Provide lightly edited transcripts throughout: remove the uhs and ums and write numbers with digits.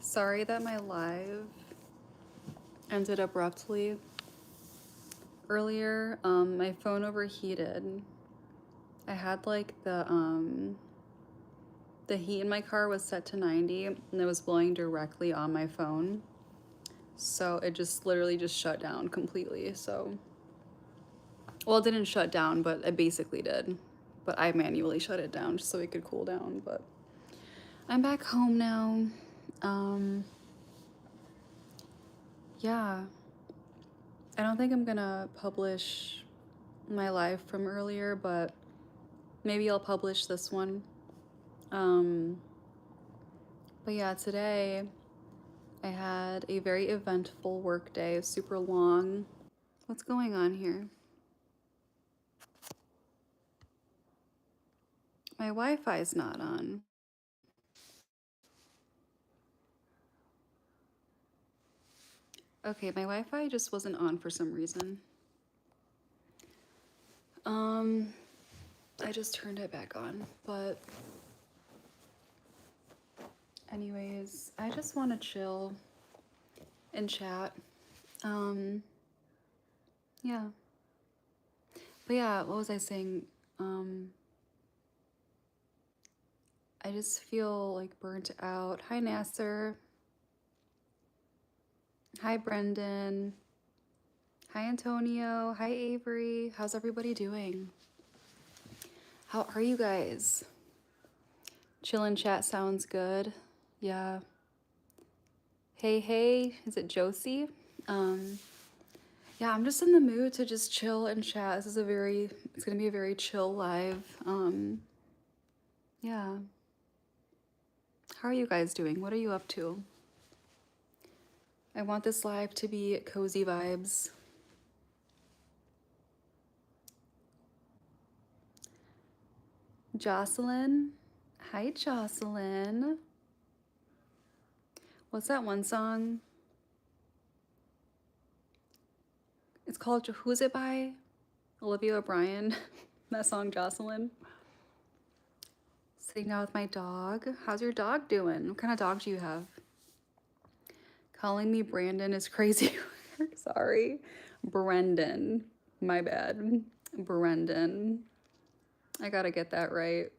Sorry that my live ended abruptly earlier. My phone overheated. I had like the heat in my car was set to 90 and it was blowing directly on my phone. So it just literally just shut down completely. So, well, it didn't shut down, but it basically did. But I manually shut it down just so it could cool down. But I'm back home now. Yeah. I don't think I'm gonna publish my live from earlier, but maybe I'll publish this one. But yeah, today I had a very eventful work day, super long. What's going on here? My Wi-Fi's not on. Okay, my Wi-Fi just wasn't on for some reason. I just turned it back on, but anyways, I just want to chill and chat. Yeah. But yeah, what was I saying? I just feel like burnt out. Hi, Nasser. Hi, Brendan. Hi, Antonio. Hi, Avery. How's everybody doing? How are you guys? Chillin' chat sounds good. Yeah. Hey, is it Josie? Yeah, I'm just in the mood to just chill and chat. This is it's gonna be a very chill live. Yeah. How are you guys doing? What are you up to? I want this live to be cozy vibes. Jocelyn. Hi, Jocelyn. What's that one song? It's called Who's It By? Olivia O'Brien. That song, Jocelyn. Sitting down with my dog. How's your dog doing? What kind of dog do you have? Calling me Brandon is crazy. Sorry. Brendan. My bad. Brendan. I gotta get that right.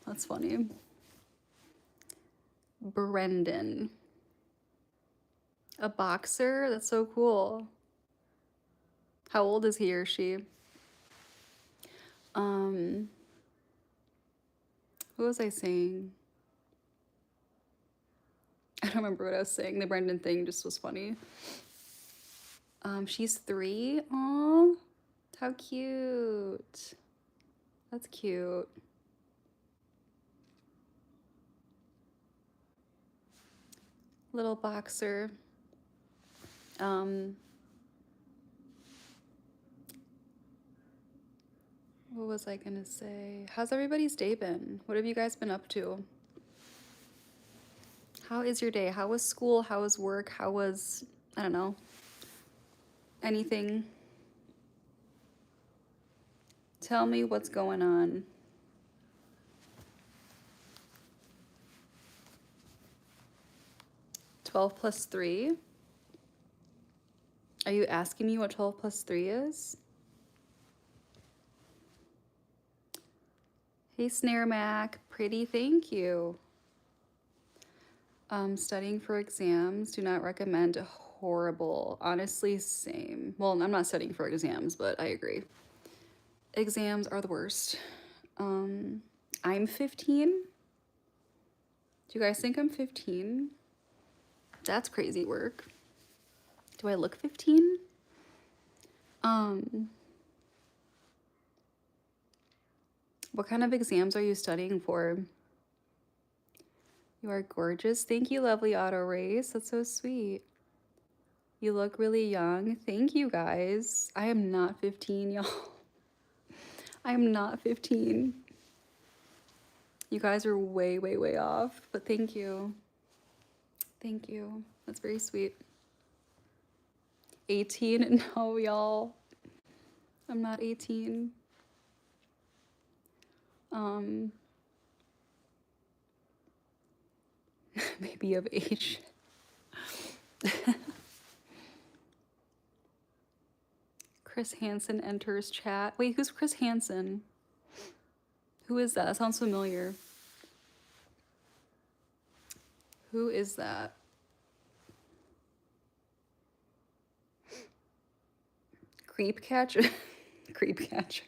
That's funny. Brendan. A boxer? That's so cool. How old is he or she? What was I saying? I don't remember what I was saying. The Brendan thing just was funny. She's 3. Aw, how cute. That's cute. Little boxer. What was I gonna say? How's everybody's day been? What have you guys been up to? How is your day? How was school? How was work? How was, I don't know, anything? Tell me what's going on. Twelve plus 3? Are you asking me what 12 plus 3 is? Hey, Snare Mac. Pretty, thank you. Studying for exams. Do not recommend. Horrible. Honestly, same. Well, I'm not studying for exams, but I agree. Exams are the worst. I'm 15. Do you guys think I'm 15? That's crazy work. Do I look 15? What kind of exams are you studying for? You are gorgeous. Thank you, lovely auto race. That's so sweet. You look really young. Thank you, guys. I am not 15, y'all. I am not 15. You guys are way, way, way off, but thank you. Thank you. That's very sweet. 18? No, y'all. I'm not 18. Maybe of age. Chris Hansen enters chat. Wait, who's Chris Hansen? Who is that? That sounds familiar. Who is that? Creep catcher? Creep catcher.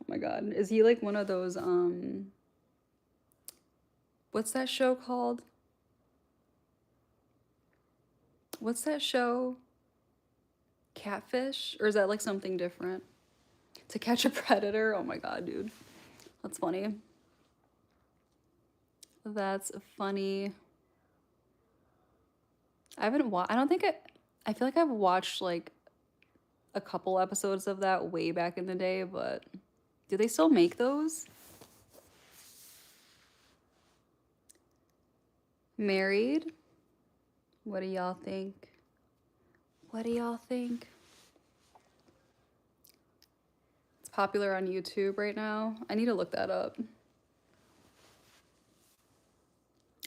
Oh my god. Is he like one of those, what's that show called? What's that show? Catfish? Or is that like something different? To Catch a Predator? Oh my god, dude. That's funny. That's funny. I haven't watched, I don't think I feel like I've watched like a couple episodes of that way back in the day, but do they still make those? Married? What do y'all think? What do y'all think? It's popular on YouTube right now. I need to look that up.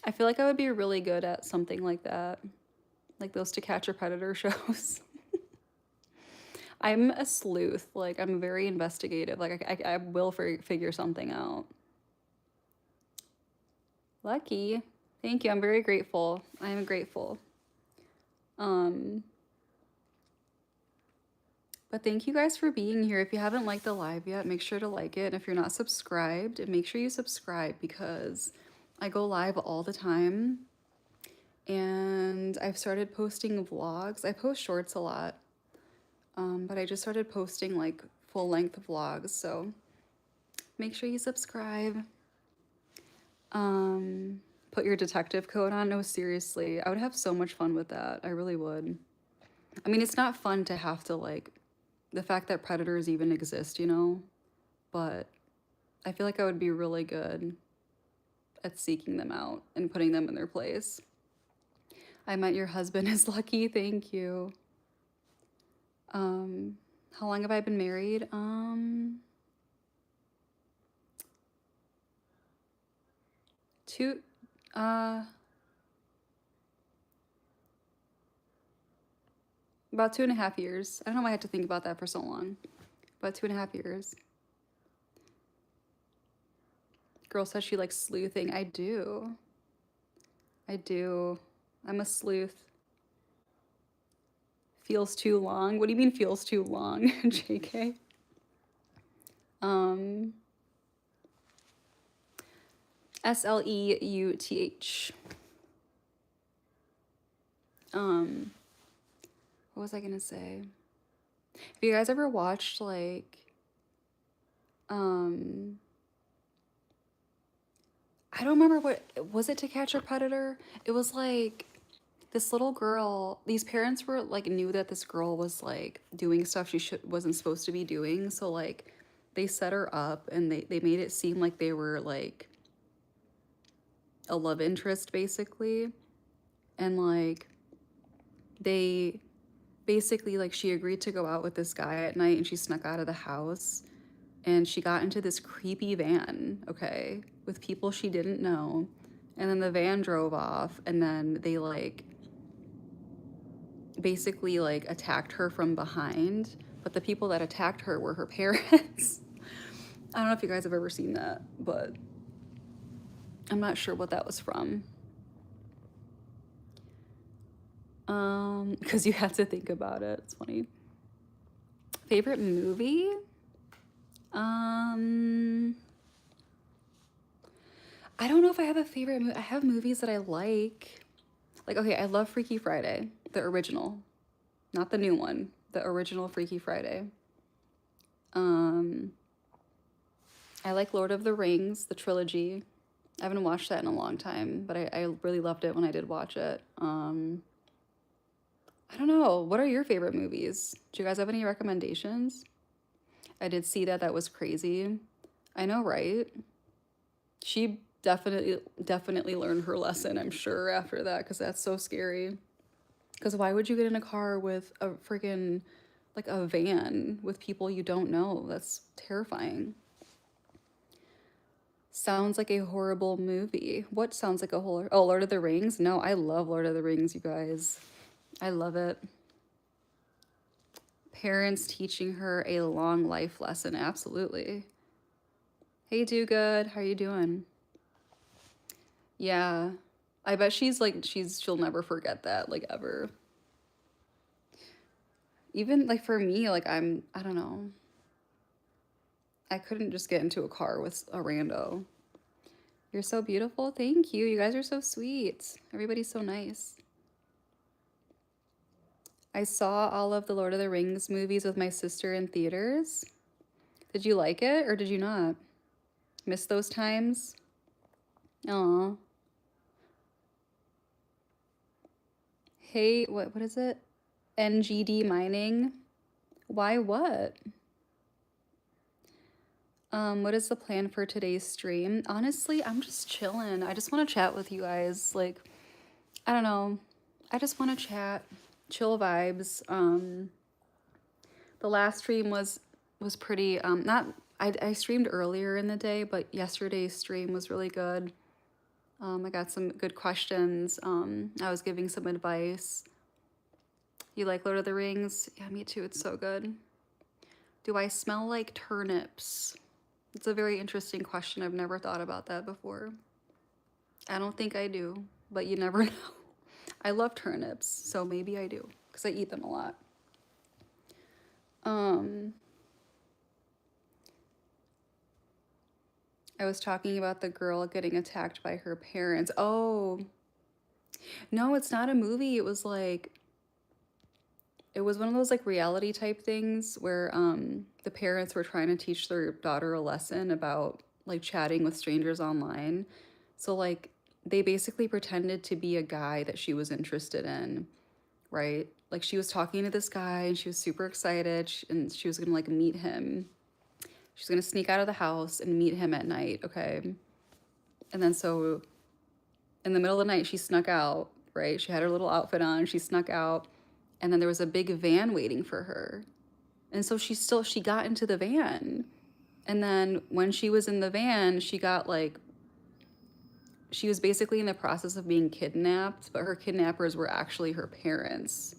I feel like I would be really good at something like that. Like those To Catch a Predator shows. I'm a sleuth. Like, I'm very investigative. Like, I will figure something out. Lucky. Thank you. I'm very grateful. I am grateful. But thank you guys for being here. If you haven't liked the live yet, make sure to like it. And if you're not subscribed, make sure you subscribe because I go live all the time. And I've started posting vlogs. I post shorts a lot. But I just started posting like full-length vlogs, so make sure you subscribe. Put your detective coat on. No, seriously, I would have so much fun with that. I really would. I mean, it's not fun to have to like, the fact that predators even exist, you know? But I feel like I would be really good at seeking them out and putting them in their place. I met your husband is lucky, thank you. How long have I been married? About 2.5 years. I don't know why I had to think about that for so long. About 2.5 years. Girl says she likes sleuthing. I do. I do. I'm a sleuth. Feels too long? What do you mean feels too long, JK? SLEUTH. What was I gonna say? Have you guys ever watched like, I don't remember what, was it To Catch a Predator? It was like this little girl, these parents were like, knew that this girl was like doing stuff she wasn't supposed to be doing. So like they set her up and they made it seem like they were like a love interest basically. And like they basically like she agreed to go out with this guy at night and she snuck out of the house and she got into this creepy van, okay, with people she didn't know. And then the van drove off and then they like basically like attacked her from behind, but the people that attacked her were her parents. I don't know if you guys have ever seen that, but I'm not sure what that was from. Because you have to think about it. It's funny. Favorite movie? I don't know if I have a favorite movie. I have movies that I like. Like, okay, I love Freaky Friday, the original. Not the new one, the original Freaky Friday. I like Lord of the Rings, the trilogy. I haven't watched that in a long time, but I really loved it when I did watch it. I don't know. What are your favorite movies? Do you guys have any recommendations? I did see that. That was crazy. I know, right? She definitely learned her lesson, I'm sure, after that, because that's so scary. Because why would you get in a car with a freaking, like a van with people you don't know? That's terrifying. Sounds like a horrible movie. What sounds like a horror? Oh, Lord of the Rings? No, I love Lord of the Rings, you guys. I love it. Parents teaching her a long life lesson. Absolutely. Hey, Do Good. How are you doing? Yeah. I bet she'll never forget that, like, ever. Even like for me, like I don't know. I couldn't just get into a car with a rando. You're so beautiful. Thank you. You guys are so sweet. Everybody's so nice. I saw all of the Lord of the Rings movies with my sister in theaters. Did you like it or did you not? Miss those times? Aw. Hey, what is it? NGD mining? Why what? What is the plan for today's stream? Honestly, I'm just chilling. I just want to chat with you guys. Like, I don't know. I just want to chat. Chill vibes. The last stream was pretty not I streamed earlier in the day, but yesterday's stream was really good. I got some good questions. I was giving some advice. You like Lord of the Rings? Yeah, me too. It's so good. Do I smell like turnips? It's a very interesting question. I've never thought about that before. I don't think I do, but you never know. I love turnips, so maybe I do, because I eat them a lot. I was talking about the girl getting attacked by her parents. Oh, no, it's not a movie. It was one of those like reality type things where the parents were trying to teach their daughter a lesson about like chatting with strangers online. So like they basically pretended to be a guy that she was interested in, right? Like she was talking to this guy and she was super excited and she was gonna like meet him. She's gonna sneak out of the house and meet him at night, okay? And then so in the middle of the night, she snuck out, right? She had her little outfit on, she snuck out, and then there was a big van waiting for her. And so she got into the van. And then when she was in the van, she was basically in the process of being kidnapped, but her kidnappers were actually her parents.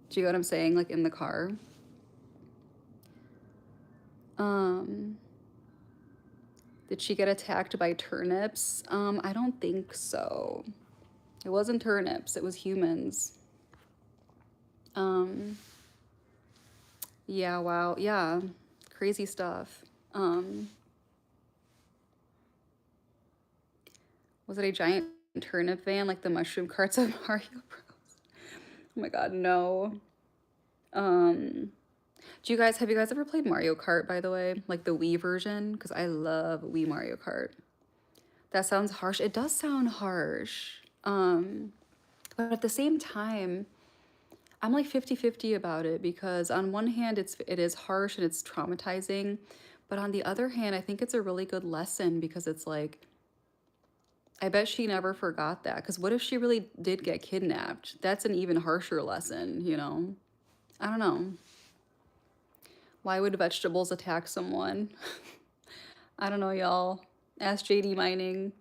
Do you get what I'm saying? Like in the car. Um, did she get attacked by turnips? I don't think so. It wasn't turnips, it was humans. Um, yeah, wow. Yeah. Crazy stuff. Was it a giant turnip van like the mushroom carts of Mario Bros? Oh my god, no. Um, have you guys ever played Mario Kart, by the way? Like the Wii version? Because I love Wii Mario Kart. That sounds harsh. It does sound harsh. But at the same time, I'm like 50-50 about it because on one hand it is harsh and it's traumatizing, but on the other hand, I think it's a really good lesson because it's like I bet she never forgot that because what if she really did get kidnapped? That's an even harsher lesson, you know? I don't know. Why would vegetables attack someone? I don't know, y'all. Ask JD Mining.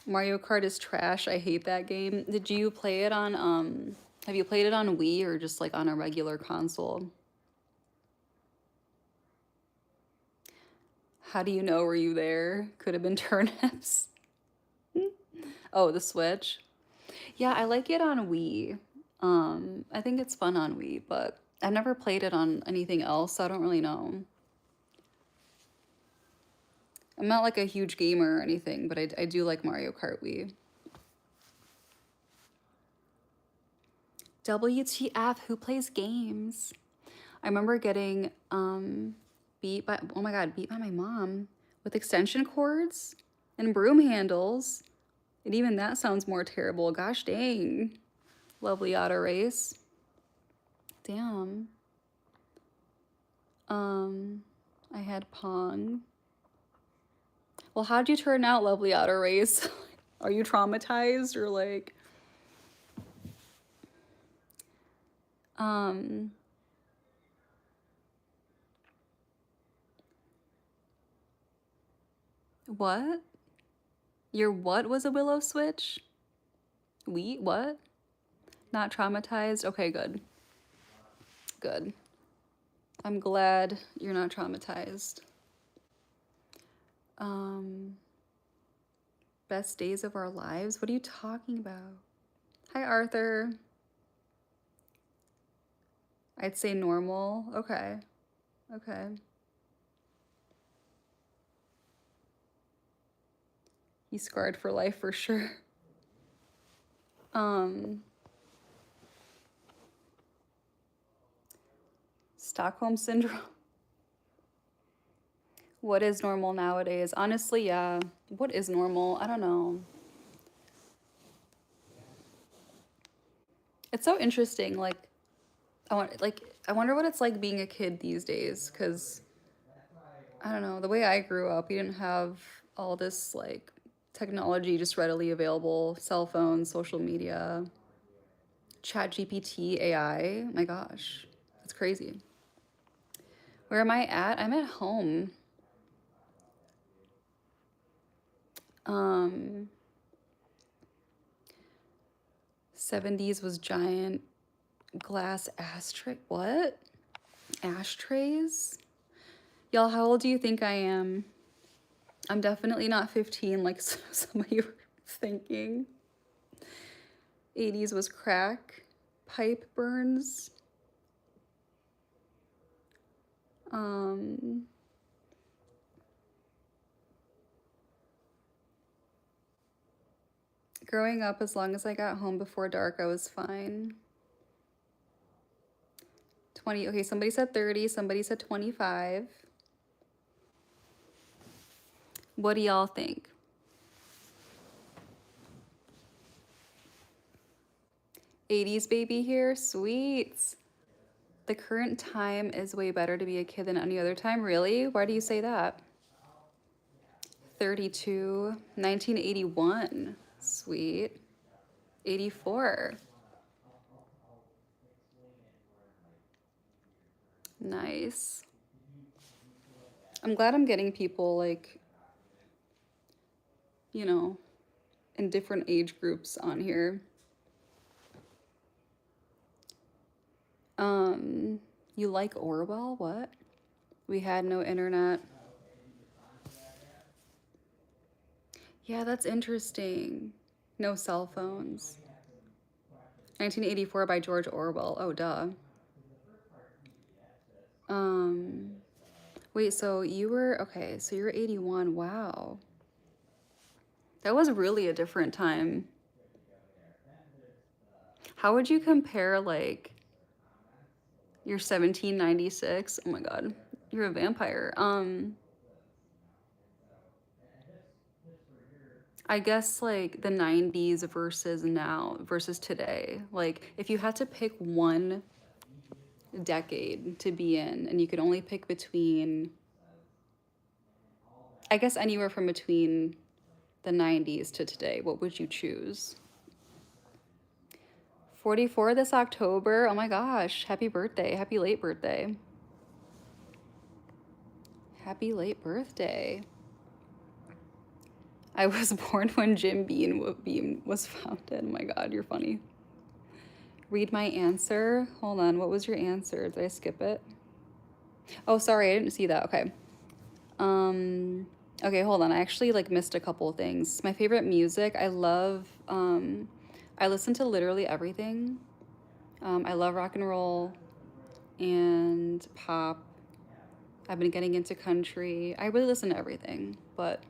Mario Kart is trash. I hate that game. Did you play it on have you played it on Wii or just like on a regular console? How do you know? Were you there? Could have been turnips. Oh, the Switch. Yeah, I like it on Wii. I think it's fun on Wii, but I've never played it on anything else, so I don't really know. I'm not like a huge gamer or anything, but I do like Mario Kart Wii. WTF, who plays games? I remember getting beat by, oh my god, beat by my mom with extension cords and broom handles. And even that sounds more terrible. Gosh dang. Lovely auto race. Damn. I had Pong. Well, how'd you turn out, lovely auto race? Are you traumatized or like What? Your what was a willow switch? What? Not traumatized? Okay, good. Good. I'm glad you're not traumatized. Um, best days of our lives? What are you talking about? Hi, Arthur. I'd say normal. Okay. Okay. He's scarred for life for sure. Stockholm syndrome. What is normal nowadays? Honestly, yeah. What is normal? I don't know. It's so interesting. I wonder what it's like being a kid these days. Cause I don't know. The way I grew up, we didn't have all this like technology just readily available. Cell phones, social media, Chat GPT, AI. My gosh, that's crazy. Where am I at? I'm at home. Um, 70s was giant glass ashtray. What? Ashtrays? Y'all, how old do you think I am? I'm definitely not 15 like some of you were thinking. 80s was crack, pipe burns. Um, growing up, as long as I got home before dark, I was fine. 20, okay, somebody said 30, somebody said 25. What do y'all think? '80s baby here, sweets. The current time is way better to be a kid than any other time. Really? Why do you say that? 32, 1981. Sweet. 84. Nice. I'm glad I'm getting people like, you know, in different age groups on here. You like Orwell? What? We had no internet. Yeah, that's interesting. No cell phones. 1984 by George Orwell. Oh, duh. Um, wait, so you were, okay, so you're 81. Wow. That was really a different time. How would you compare, like, your 1796? Oh my God, you're a vampire. I guess like the 90s versus now versus today. Like, if you had to pick one decade to be in and you could only pick between, I guess anywhere from between the 90s to today, what would you choose? 44 this October. Oh my gosh. Happy birthday. Happy late birthday. Happy late birthday. I was born when Jim Beam was founded. Oh my God, you're funny. Read my answer. Hold on. What was your answer? Did I skip it? Oh, sorry. I didn't see that. Okay. Okay, hold on. I actually like missed a couple of things. My favorite music, I listen to literally everything. I love rock and roll and pop. I've been getting into country. I really listen to everything, but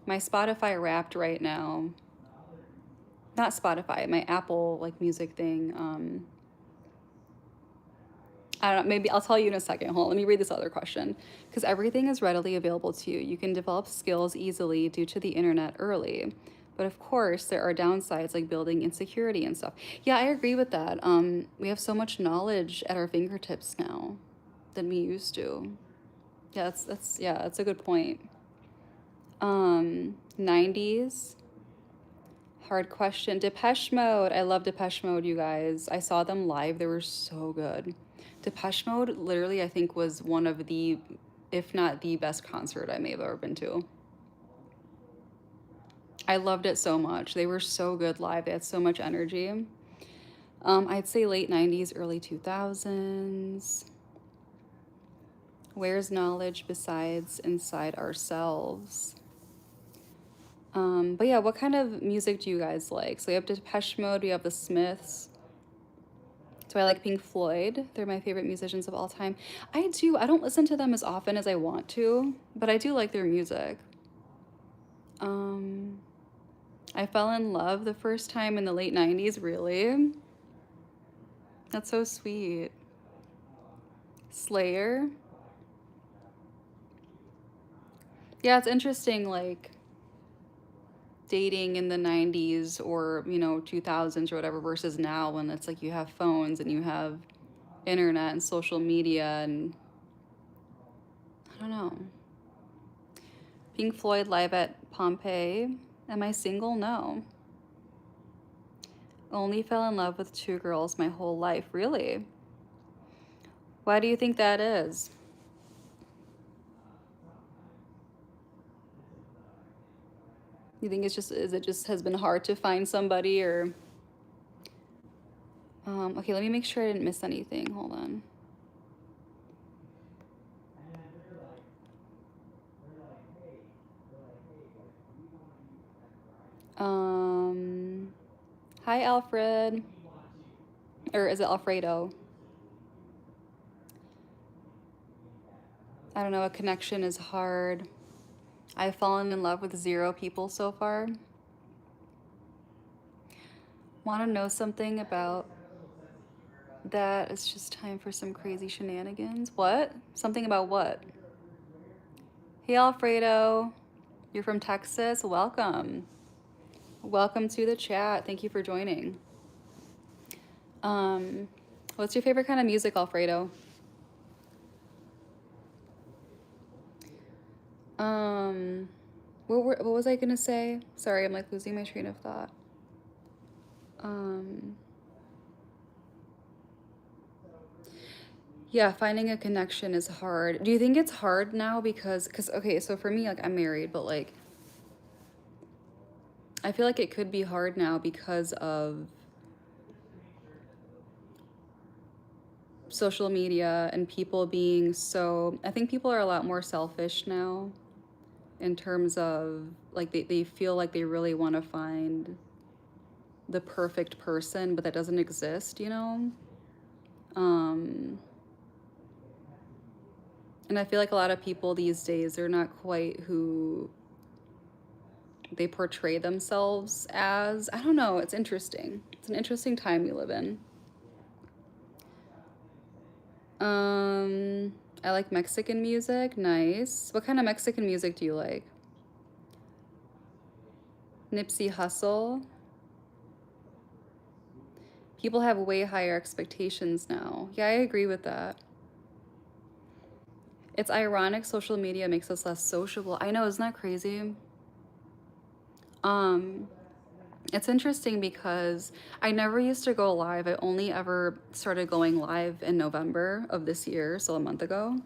my Spotify Wrapped right now, not Spotify, my Apple like music thing. I don't know, maybe I'll tell you in a second. Hold on, let me read this other question. Because everything is readily available to you. You can develop skills easily due to the internet early. But of course, there are downsides like building insecurity and stuff. Yeah, I agree with that. We have so much knowledge at our fingertips now than we used to. Yeah, that's a good point. 90s. Hard question. Depeche Mode. I love Depeche Mode, you guys. I saw them live. They were so good. Depeche Mode, literally, I think was one of the, if not the best concert I may have ever been to. I loved it so much. They were so good live. They had so much energy. I'd say late 90s, early 2000s. Where's knowledge besides inside ourselves? But yeah, what kind of music do you guys like? So we have Depeche Mode, we have the Smiths. So I like Pink Floyd. They're my favorite musicians of all time. I do. I don't listen to them as often as I want to, but I do like their music. Um, I fell in love the first time in the late 90s, really. That's so sweet. Slayer. Yeah, it's interesting, like dating in the 90s or, 2000s or whatever versus now when it's like you have phones and you have internet and social media and I don't know. Pink Floyd live at Pompeii. Am I single? No. Only fell in love with two girls my whole life. Really? Why do you think that is? You think is it just has been hard to find somebody or okay, let me make sure I didn't miss anything. Hold on. Um Hi Alfred. Or is it Alfredo? I don't know, a connection is hard. I've fallen in love with 0 people so far. Want to know something about that? It's just time for some crazy shenanigans. What? Something about what? Hey Alfredo, you're from Texas. Welcome. Welcome to the chat. Thank you for joining. Um, what's your favorite kind of music, Alfredo? Um, what was I gonna say? Sorry, I'm like losing my train of thought. Um, yeah, finding a connection is hard. Do you think it's hard now because okay, so for me, like I'm married, but like I feel like it could be hard now because of social media and people being so, I think people are a lot more selfish now in terms of like they feel like they really want to find the perfect person, but that doesn't exist, you know? Um, and I feel like a lot of people these days are not quite who they portray themselves as. I don't know, it's interesting. It's an interesting time we live in. Um, I like Mexican music. Nice. What kind of Mexican music do you like? Nipsey Hussle. People have way higher expectations now. Yeah, I agree with that. It's ironic social media makes us less sociable. I know, isn't that crazy? Um, it's interesting because I never used to go live. I only ever started going live in November of this year, so a month ago.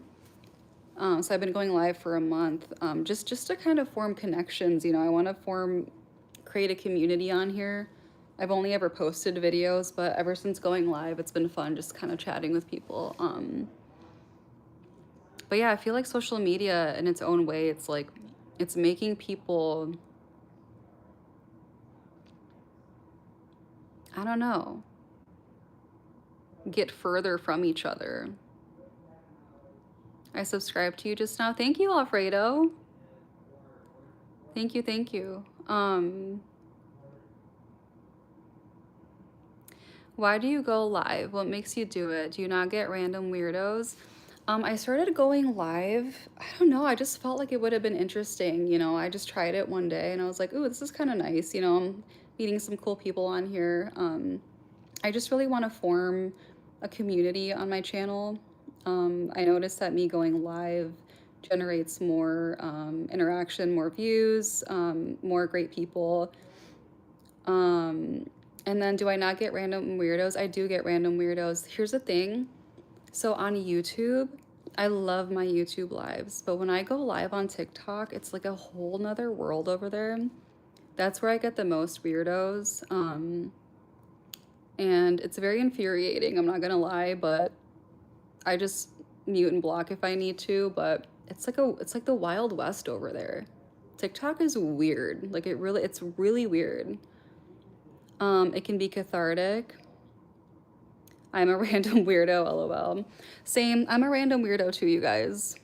So I've been going live for a month, just to kind of form connections. I want to create a community on here. I've only ever posted videos, but ever since going live, it's been fun just kind of chatting with people. But yeah, I feel like social media in its own way, it's like it's making people, I don't know, get further from each other. I subscribed to you just now. Thank you, Alfredo. Thank you, thank you. Why do you go live? What makes you do it? Do you not get random weirdos? I started going live. I don't know. I just felt like it would have been interesting. I just tried it one day and I was like, ooh, this is kind of nice. I'm meeting some cool people on here. I just really want to form a community on my channel. I noticed that me going live generates more interaction, more views, more great people. Um, and then do I not get random weirdos? I do get random weirdos. Here's the thing. So on YouTube, I love my YouTube lives, but when I go live on TikTok, it's like a whole nother world over there. That's where I get the most weirdos. And it's very infuriating, I'm not gonna lie, but I just mute and block if I need to, but it's like the Wild West over there. TikTok is weird. Like it's really weird. It can be cathartic. I'm a random weirdo, lol. Same, I'm a random weirdo too, you guys.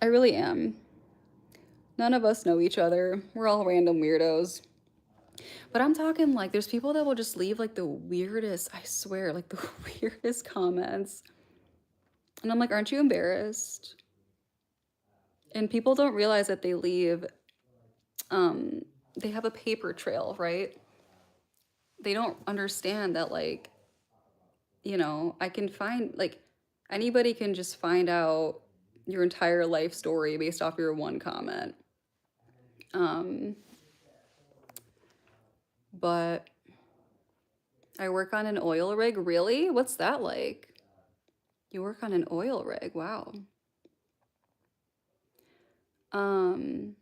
I really am. None of us know each other. We're all random weirdos. But I'm talking like there's people that will just leave like the weirdest, I swear, like the weirdest comments. And I'm like, aren't you embarrassed? And people don't realize that they leave, they have a paper trail, right? They don't understand that, like, you know, I can find, like, anybody can just find out your entire life story based off your one comment. Um, but I work on an oil rig. Really? What's that like? You work on an oil rig. Wow. Um,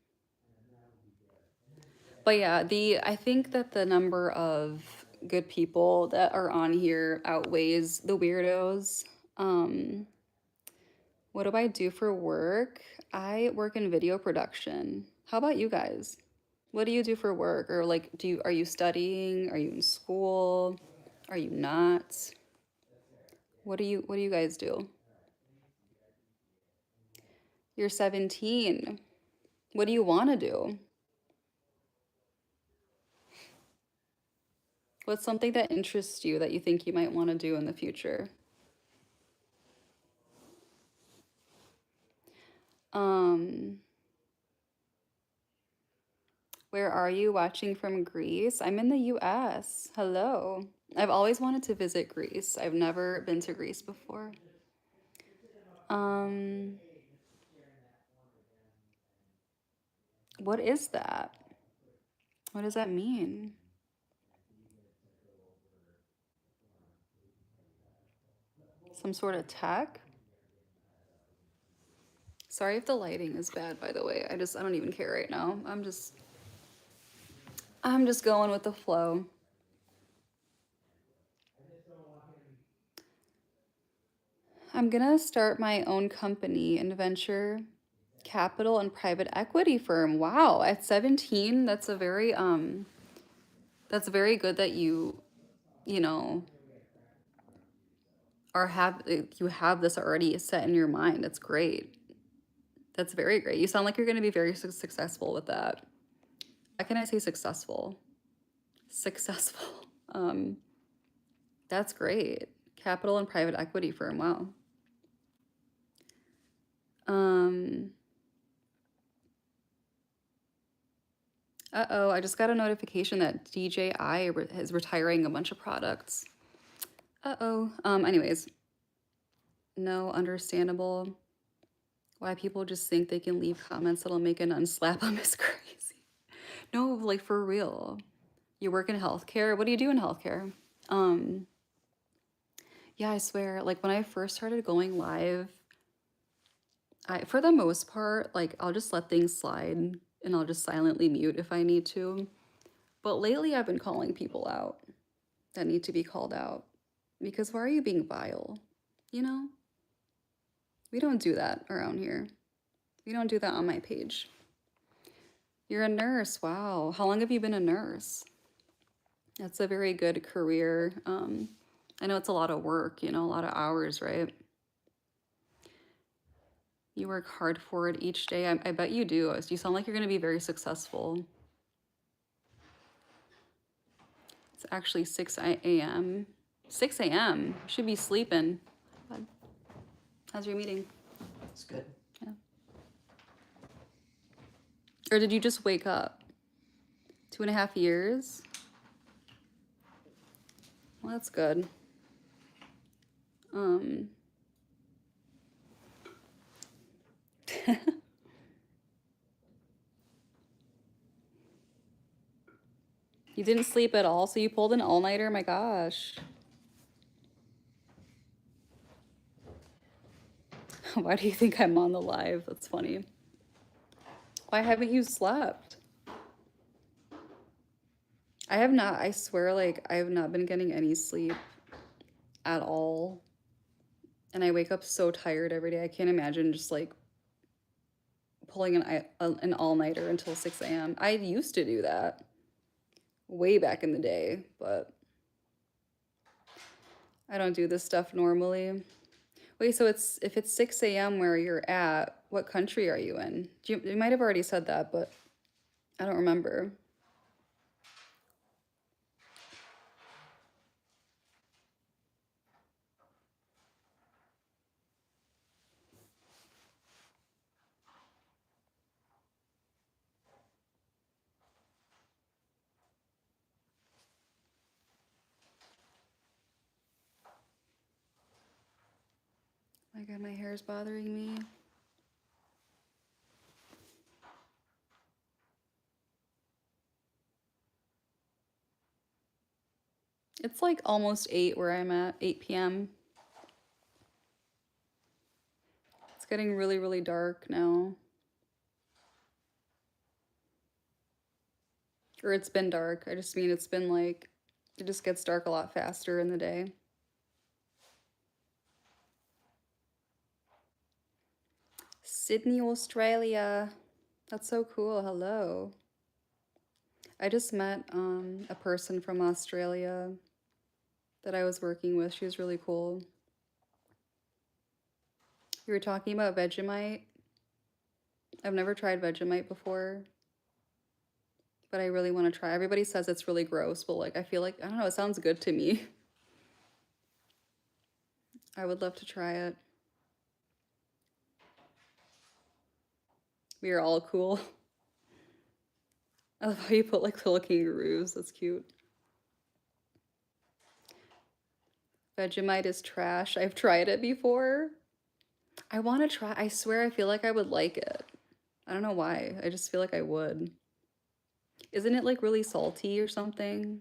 but yeah, I think that the number of good people that are on here outweighs the weirdos. Um, what do I do for work? I work in video production. How about you guys? What do you do for work? Or like are you studying? Are you in school? Are you not? What do you guys do? You're 17. What do you want to do? What's something that interests you that you think you might want to do in the future? Um, where are you watching from Greece? I'm in the US. Hello. I've always wanted to visit Greece. I've never been to Greece before. Um, what is that? What does that mean? Some sort of tech? Sorry if the lighting is bad, by the way. I don't even care right now. I'm just going with the flow. I'm gonna start my own company and venture capital and private equity firm. Wow, at 17, that's very good that you know, you have this already set in your mind. That's great. That's very great. You sound like you're going to be very successful with that. Why can I say successful? Successful. Um, that's great. Capital and private equity firm. Wow. Um, uh-oh, I just got a notification that DJI is retiring a bunch of products. Uh-oh. Anyways, no, understandable. Why people just think they can leave comments that'll make an unslap them is crazy. No, like for real. You work in healthcare? What do you do in healthcare? Um, yeah, I swear, like when I first started going live, for the most part, like I'll just let things slide and I'll just silently mute if I need to. But lately I've been calling people out that need to be called out. Because why are you being vile? You know? We don't do that around here. We don't do that on my page. You're a nurse. Wow. How long have you been a nurse? That's a very good career. I know it's a lot of work, you know, a lot of hours, right? You work hard for it each day. I bet you do. You sound like you're going to be very successful. It's actually 6 a.m. 6 a.m. Should be sleeping. How's your meeting? It's good. Yeah. Or did you just wake up? 2.5 years? Well, that's good. You didn't sleep at all, so you pulled an all-nighter? My gosh. Why do you think I'm on the live? That's funny. Why haven't you slept? I have not, I swear, like, I have not been getting any sleep at all. And I wake up so tired every day. I can't imagine just like pulling an all-nighter until 6 a.m. I used to do that way back in the day, but I don't do this stuff normally. Wait, so it's if it's 6 a.m. where you're at, what country are you in? You might have already said that, but I don't remember. My God, my hair is bothering me. It's like almost 8 where I'm at, 8 p.m. It's getting really, really dark now. Or it's been dark. I just mean it's been like, it just gets dark a lot faster in the day. Sydney, Australia. That's so cool. Hello. I just met a person from Australia that I was working with. She was really cool. We were talking about Vegemite. I've never tried Vegemite before, but I really want to try. Everybody says it's really gross, but like I feel like I don't know, it sounds good to me. I would love to try it. We are all cool. I love how you put like little kangaroos. That's cute. Vegemite is trash. I've tried it before. I want to try. I swear I feel like I would like it. I don't know why. I just feel like I would. Isn't it like really salty or something?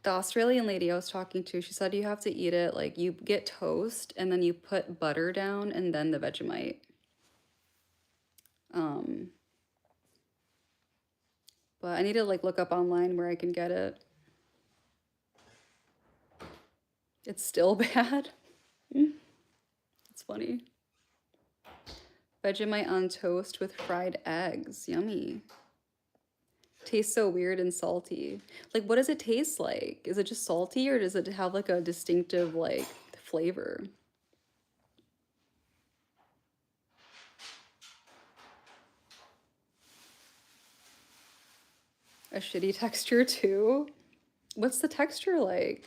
The Australian lady I was talking to, she said you have to eat it like you get toast and then you put butter down and then the Vegemite. Um, but I need to like look up online where I can get it. It's still bad. It's funny. Vegemite on toast with fried eggs. Yummy. Tastes so weird and salty. Like, what does it taste like? Is it just salty or does it have like a distinctive like flavor? A shitty texture too? What's the texture like?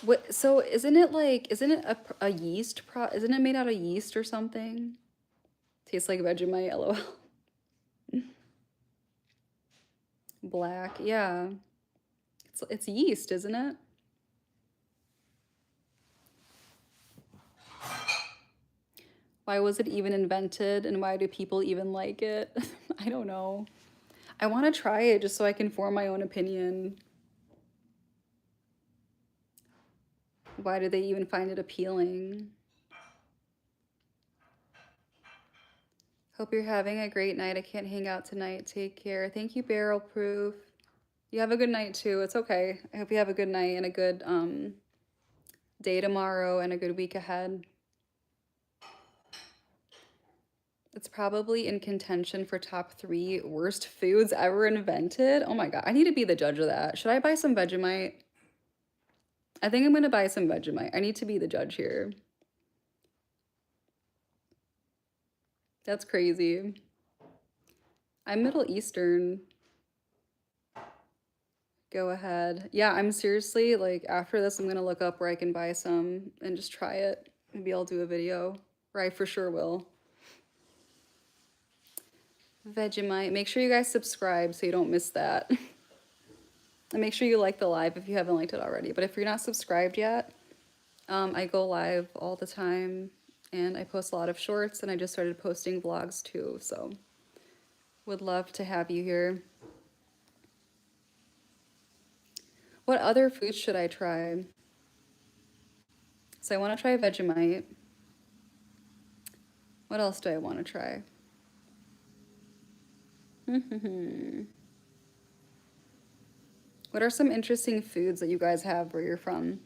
What, so isn't it like, isn't it a yeast isn't it made out of yeast or something? Tastes like Vegemite, lol. Black, yeah. It's yeast, isn't it? Why was it even invented and why do people even like it? I don't know. I want to try it just so I can form my own opinion. Why do they even find it appealing? Hope you're having a great night. I can't hang out tonight. Take care. Thank you, Barrel Proof. You have a good night too. It's okay. I hope you have a good night and a good day tomorrow and a good week ahead. It's probably in contention for top 3 worst foods ever invented. Oh my God, I need to be the judge of that. Should I buy some Vegemite? I think I'm gonna buy some Vegemite. I need to be the judge here. That's crazy. I'm Middle Eastern. Go ahead. Yeah, I'm seriously like after this, I'm gonna look up where I can buy some and just try it. Maybe I'll do a video, or I for sure will. Vegemite. Make sure you guys subscribe so you don't miss that. And make sure you like the live if you haven't liked it already. But if you're not subscribed yet, I go live all the time and I post a lot of shorts and I just started posting vlogs too. So would love to have you here. What other foods should I try? So I want to try Vegemite. What else do I want to try? What are some interesting foods that you guys have where you're from?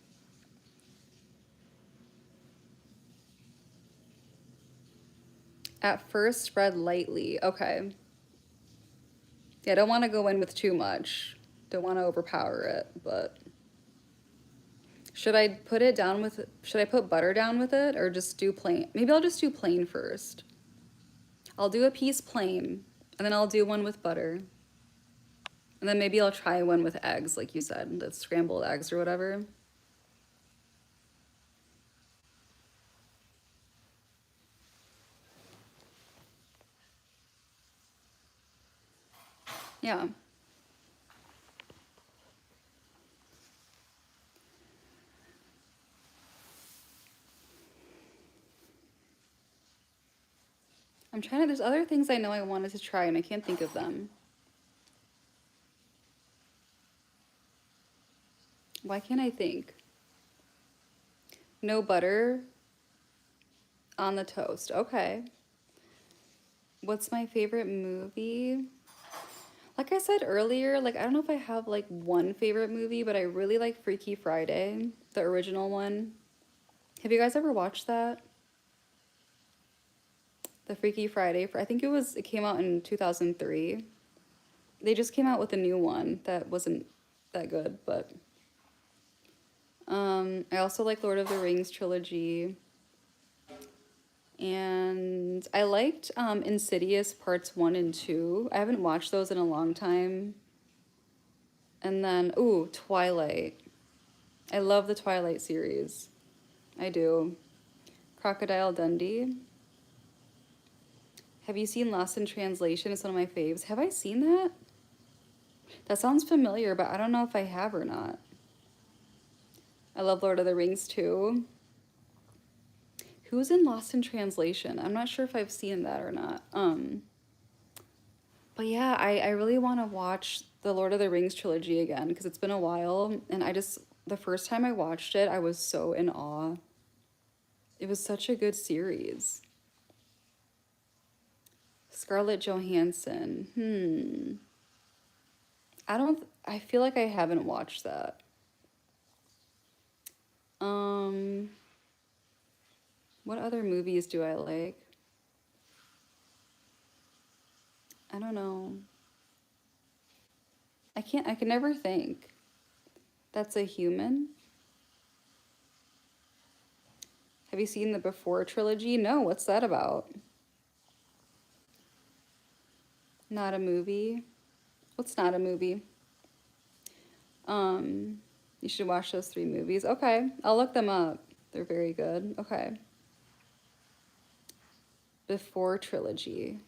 At first, spread lightly. Okay. Yeah, don't want to go in with too much. Don't want to overpower it, but should I put it down with, should I put butter down with it or just do plain? Maybe I'll just do plain first. I'll do a piece plain and then I'll do one with butter. And then maybe I'll try one with eggs, like you said, the scrambled eggs or whatever. Yeah. I'm trying to, there's other things I know I wanted to try and I can't think of them. Why can't I think? No butter on the toast. Okay. What's my favorite movie? Like I said earlier, like I don't know if I have like one favorite movie, but I really like Freaky Friday, the original one. Have you guys ever watched that? The Freaky Friday for I think it came out in 2003. They just came out with a new one that wasn't that good, but I also like Lord of the Rings trilogy. And I liked Insidious parts 1 and 2. I haven't watched those in a long time. And then, ooh, Twilight. I love the Twilight series. I do. Crocodile Dundee. Have you seen Lost in Translation? It's one of my faves. Have I seen that? That sounds familiar, but I don't know if I have or not. I love Lord of the Rings too. Who's in Lost in Translation? I'm not sure if I've seen that or not. But yeah, I really want to watch the Lord of the Rings trilogy again because it's been a while and the first time I watched it, I was so in awe. It was such a good series. Scarlett Johansson. I feel like I haven't watched that. What other movies do I like? I don't know. I can never think. That's a human? Have you seen the Before trilogy? No, what's that about? Not a movie. What's not a movie? You should watch those 3 movies. Okay, I'll look them up. They're very good. Okay. Before trilogy.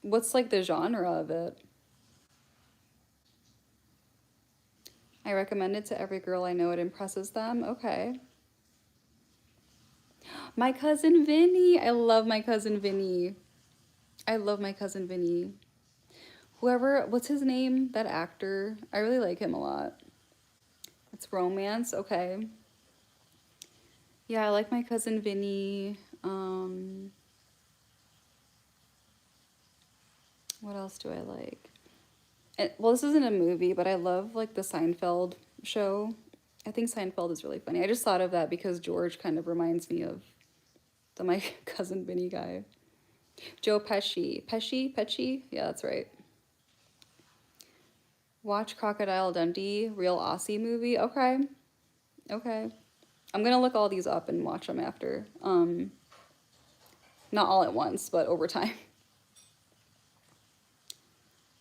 What's like the genre of it? I recommend it to every girl I know. It impresses them. Okay. My cousin Vinny. I love my cousin Vinny. I love my cousin Vinny. What's his name? That actor. I really like him a lot. It's romance. Okay. Yeah, I like my cousin Vinny. What else do I like? Well, this isn't a movie, but I love like the Seinfeld show. I think Seinfeld is really funny. I just thought of that because George kind of reminds me of my cousin Vinny guy. Joe Pesci. Pesci? Yeah, that's right. Watch Crocodile Dundee, real Aussie movie. Okay. Okay. I'm gonna look all these up and watch them after. Not all at once, but over time.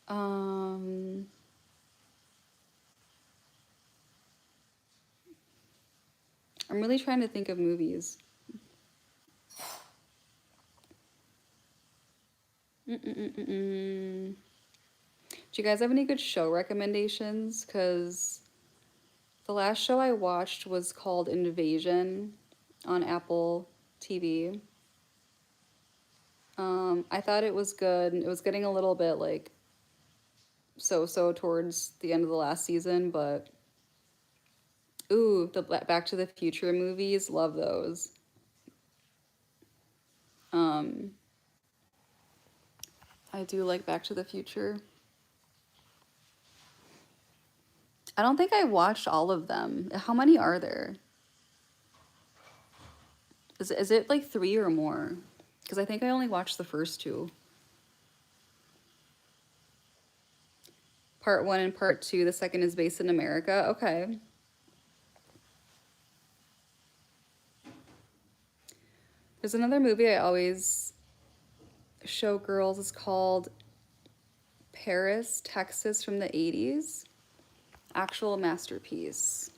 I'm really trying to think of movies. Do you guys have any good show recommendations? Because the last show I watched was called Invasion on Apple TV. I thought it was good. It was getting a little bit like so towards the end of the last season, but ooh, the Back to the Future movies, love those. Um, I do like Back to the Future. I don't think I watched all of them. How many are there? Is it like three or more? Because I think I only watched the first two. Part one and part two. The second is based in America. Okay. There's another movie I always show girls. It's called Paris, Texas from the 80s. Actual masterpiece.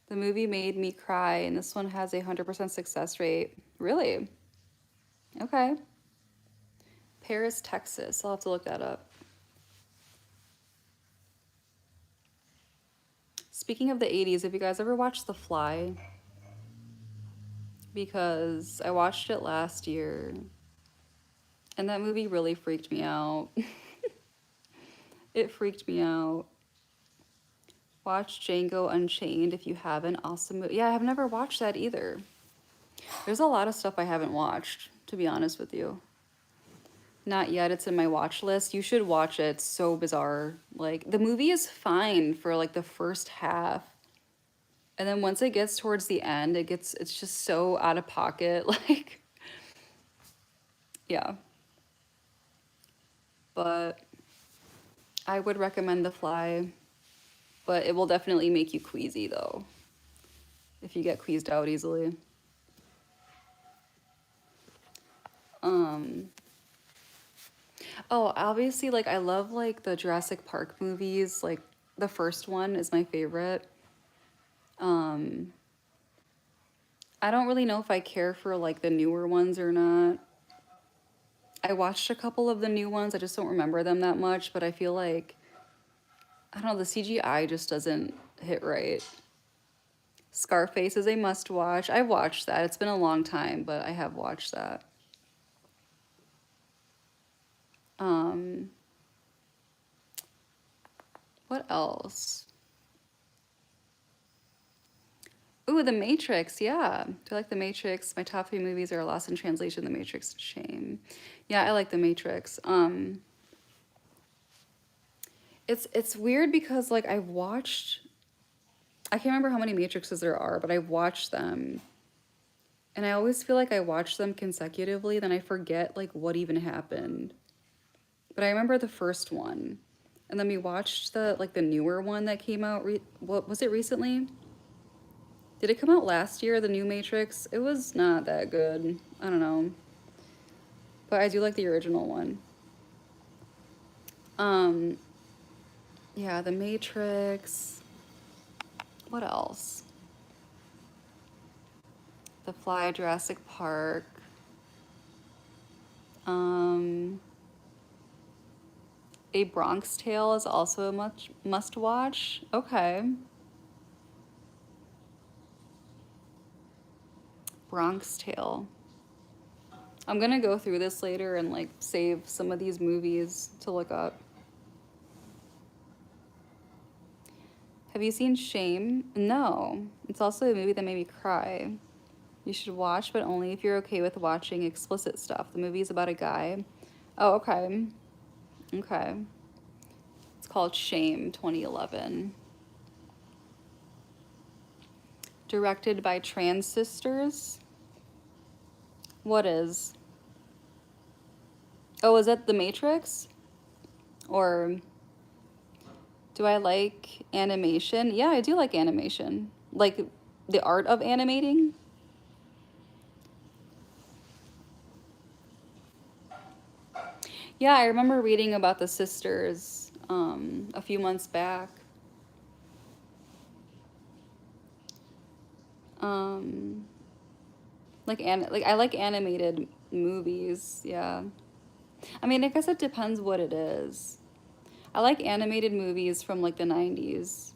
The movie made me cry, and this one has a 100% success rate. Really? Okay. Paris, Texas. I'll have to look that up. Speaking of the 80s, have you guys ever watched The Fly? Because I watched it last year, and that movie really freaked me out. It freaked me out. Watch Django Unchained if you haven't. Awesome movie. Yeah, I have never watched that either. There's a lot of stuff I haven't watched, to be honest with you. Not yet. It's in my watch list. You should watch it. It's so bizarre. Like, the movie is fine for like the first half. And then once it gets towards the end, it's just so out of pocket. Like, yeah. But I would recommend The Fly. But it will definitely make you queasy though, if you get queased out easily. Oh, obviously, like I love like the Jurassic Park movies. Like the first one is my favorite. Um, I don't really know if I care for like the newer ones or not. I watched a couple of the new ones. I just don't remember them that much, but I feel like I don't know, the CGI just doesn't hit right. Scarface is a must watch. I've watched that. It's been a long time, but I have watched that. Um, what else? Ooh, The Matrix. Yeah. Do I like The Matrix? My top three movies are Lost in Translation, The Matrix, and Shame. Yeah, I like The Matrix. It's weird because like I've watched I can't remember how many Matrixes there are, but I've watched them. And I always feel like I watch them consecutively, then I forget like what even happened. But I remember the first one. And then we watched the newer one that came out what was it recently? Did it come out last year, the new Matrix? It was not that good. I don't know. But I do like the original one. Um yeah, The Matrix. What else? The Fly, Jurassic Park. Um A Bronx Tale is also a much must watch. Okay. Bronx Tale. I'm gonna go through this later and like save some of these movies to look up. Have you seen Shame? No. It's also a movie that made me cry. You should watch, but only if you're okay with watching explicit stuff. The movie is about a guy. Oh, okay. Okay. It's called Shame 2011. Directed by trans sisters. What is? Oh, is that The Matrix? Or do I like animation? Yeah, I do like animation. Like the art of animating. Yeah, I remember reading about the sisters a few months back. Um, like I like animated movies. Yeah, I mean, I guess it depends what it is. I like animated movies from like the 90s,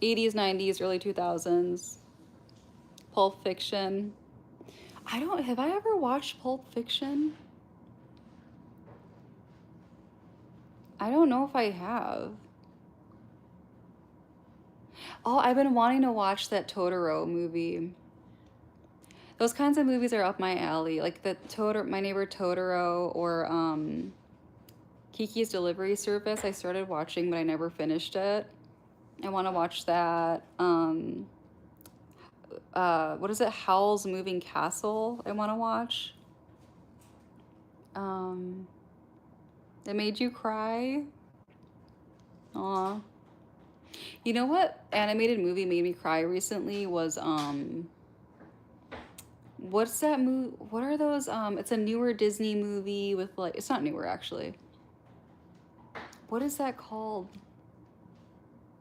80s, 90s, early 2000s. Pulp Fiction. I don't, have I ever watched Pulp Fiction? I don't know if I have. Oh, I've been wanting to watch that Totoro movie. Those kinds of movies are up my alley, like the My Neighbor Totoro, or Kiki's Delivery Service. I started watching, but I never finished it. I want to watch that. What is it? Howl's Moving Castle. I want to watch. Um, it made you cry. Aw. You know what animated movie made me cry recently was what's that movie? What are those? It's a newer Disney movie with like it's not newer actually. What is that called?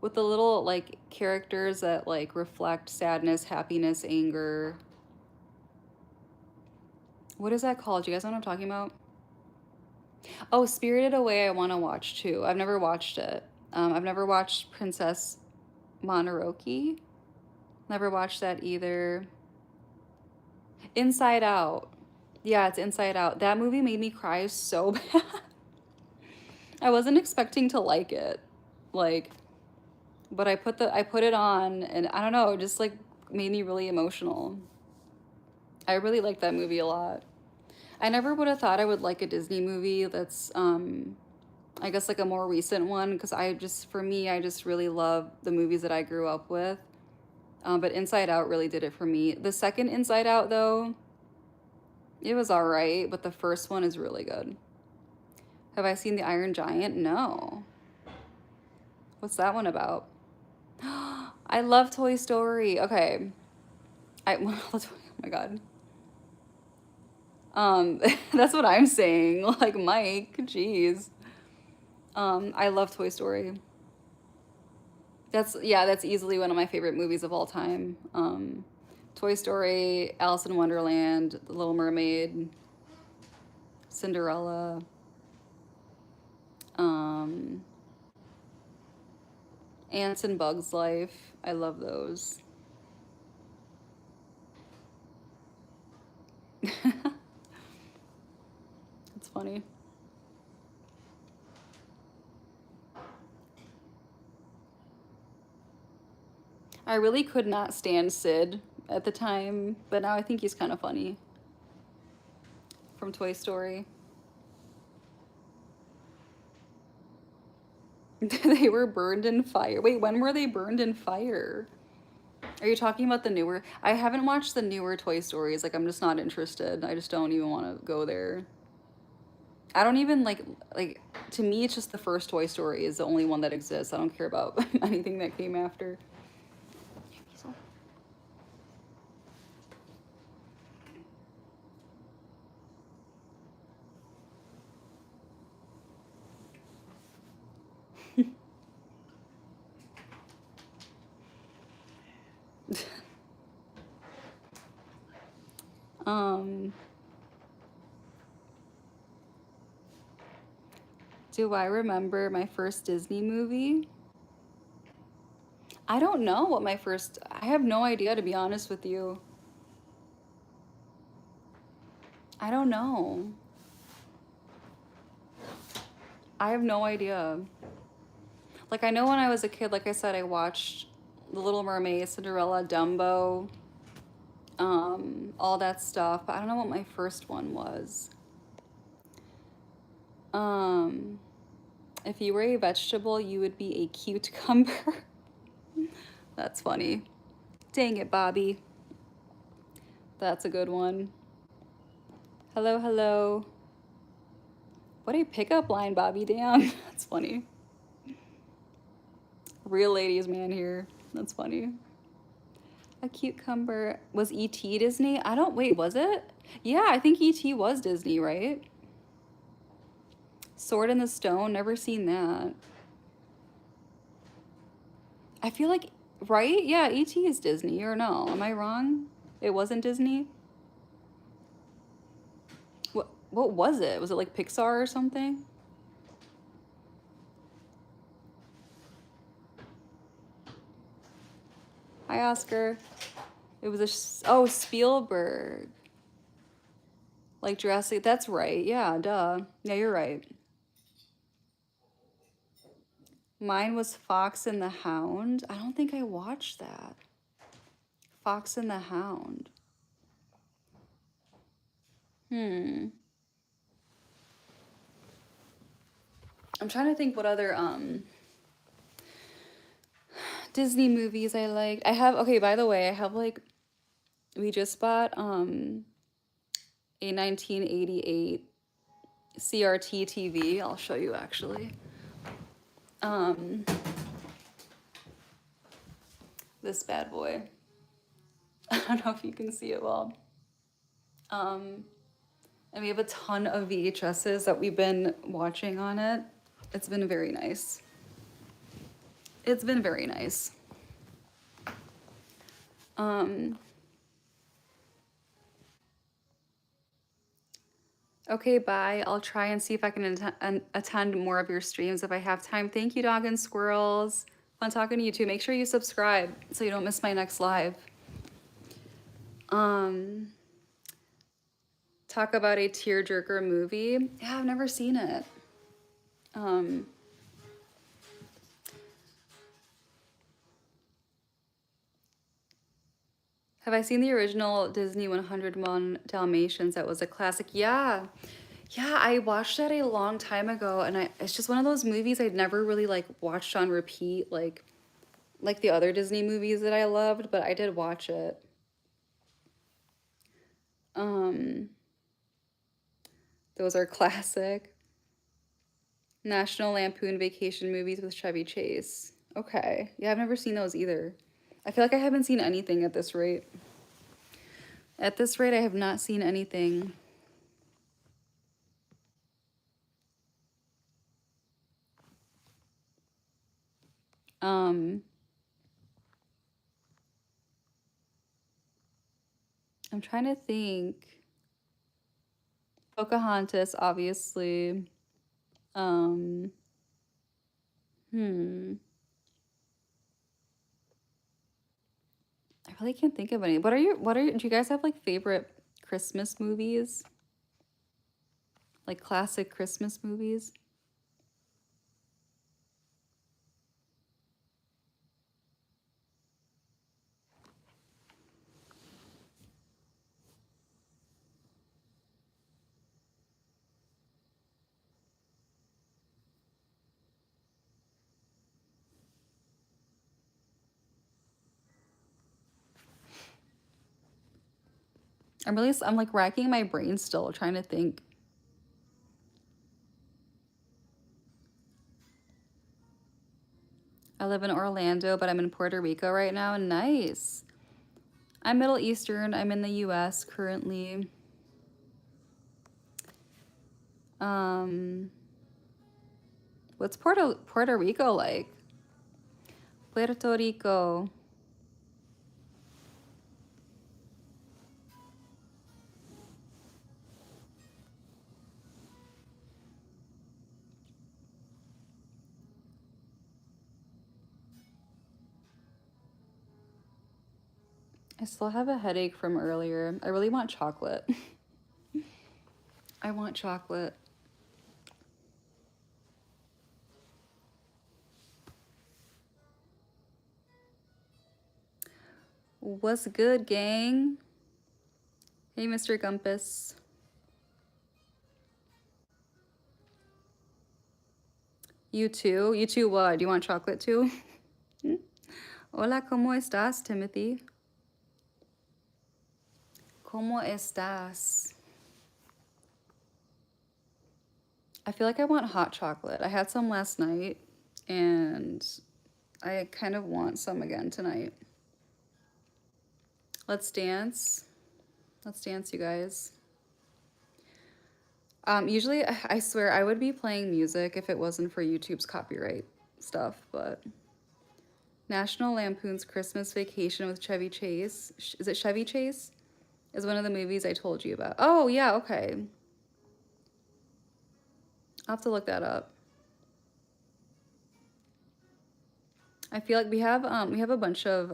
With the little like characters that like reflect sadness, happiness, anger. What is that called? Do you guys know what I'm talking about? Oh, Spirited Away, I want to watch too. I've never watched it. I've never watched Princess Mononoke. Never watched that either. Inside Out. Yeah, it's Inside Out. That movie made me cry so bad. I wasn't expecting to like it. Like, but I put it on and I don't know, it just like made me really emotional. I really liked that movie a lot. I never would have thought I would like a Disney movie that's I guess like a more recent one because for me I just really love the movies that I grew up with. But Inside Out really did it for me. The second Inside Out though, it was all right, but the first one is really good. Have I seen The Iron Giant? No. What's that one about? I love Toy Story. Okay. Oh my God. That's what I'm saying. Like Mike, jeez. I love Toy Story. That's easily one of my favorite movies of all time. Toy Story, Alice in Wonderland, The Little Mermaid, Cinderella. Um, Ants and Bugs Life. I love those. It's funny. I really could not stand Sid at the time, but now I think he's kind of funny from Toy Story. They were burned in fire. Wait, when were they burned in fire? Are you talking about the newer? I haven't watched the newer Toy Stories. Like, I'm just not interested. I just don't even want to go there. I don't even like to me it's just the first Toy Story is the only one that exists. I don't care about anything that came after. Um, do I remember my first Disney movie? I don't know what my first. I have no idea to be honest with you. I don't know. I have no idea. Like I know when I was a kid, like I said, I watched The Little Mermaid, Cinderella, Dumbo, all that stuff. But I don't know what my first one was. Um, if you were a vegetable, you would be a cucumber. That's funny. Dang it, Bobby. That's a good one. Hello, hello. What a pickup line, Bobby. Damn. That's funny. Real ladies man here. That's funny. A cucumber. Was E.T. Disney? I don't. Wait, was it? Yeah, I think E.T. was Disney, right? Sword in the Stone. Never seen that. I feel like. Right? Yeah, E.T. is Disney, or no? Am I wrong? It wasn't Disney? What was it? Was it like Pixar or something? Hi, Oscar. It was oh, Spielberg. Like Jurassic. That's right. Yeah, duh. Yeah, you're right. Mine was Fox and the Hound. I don't think I watched that. Fox and the Hound. Hmm. I'm trying to think what other Disney movies I liked. I have, okay, by the way, I have like, we just bought a 1988 CRT TV. I'll show you actually. Um this bad boy. I don't know if you can see it well. Um and we have a ton of VHSs that we've been watching on it. It's been very nice. It's been very nice. Um Okay, bye. I'll try and see if I can attend more of your streams if I have time. Thank you, dog and squirrels. Fun talking to you too. Make sure you subscribe so you don't miss my next live. Um, talk about a tearjerker movie. Yeah, I've never seen it. Um, have I seen the original Disney 101 Dalmatians? That was a classic. Yeah. Yeah, I watched that a long time ago, and it's just one of those movies I'd never really like watched on repeat like the other Disney movies that I loved, but I did watch it. Um, those are classic. National Lampoon Vacation movies with Chevy Chase. Okay. Yeah, I've never seen those either. I feel like I haven't seen anything at this rate. At this rate, I have not seen anything. Um, I'm trying to think. Pocahontas, obviously. Um, hmm. I really can't think of any. Do you guys have like favorite Christmas movies? Like classic Christmas movies? I'm like racking my brain still trying to think. I live in Orlando, but I'm in Puerto Rico right now. Nice. I'm Middle Eastern. I'm in the US currently. Um, what's Puerto Rico like? Puerto Rico. I still have a headache from earlier. I really want chocolate. I want chocolate. What's good, gang? Hey, Mr. Gumpus. You too? You too what? Do you want chocolate too? Hola, ¿cómo estás, Timothy? ¿Cómo estás? I feel like I want hot chocolate. I had some last night, and I kind of want some again tonight. Let's dance. Let's dance, you guys. Usually, I swear, I would be playing music if it wasn't for YouTube's copyright stuff, but National Lampoon's Christmas Vacation with Chevy Chase. Is it Chevy Chase? Is one of the movies I told you about. Oh, yeah, okay. I'll have to look that up. I feel like we have a bunch of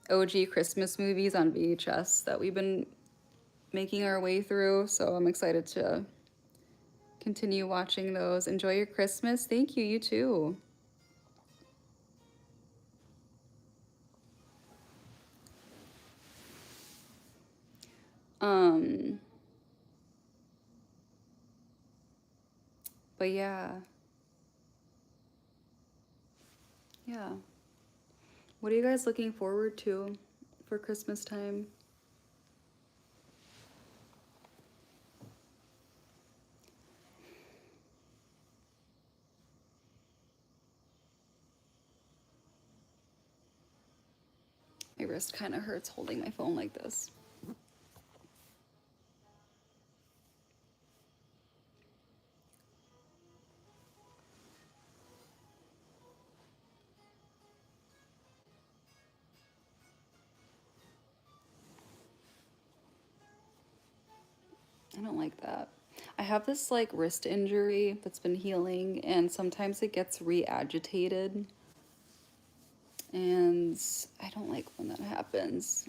OG Christmas movies on VHS that we've been making our way through, so I'm excited to continue watching those. Enjoy your Christmas. Thank you, you too. Um, but yeah, yeah. What are you guys looking forward to for Christmas time? My wrist kind of hurts holding my phone like this. I don't like that. I have this like wrist injury that's been healing, and sometimes it gets re-agitated. And I don't like when that happens.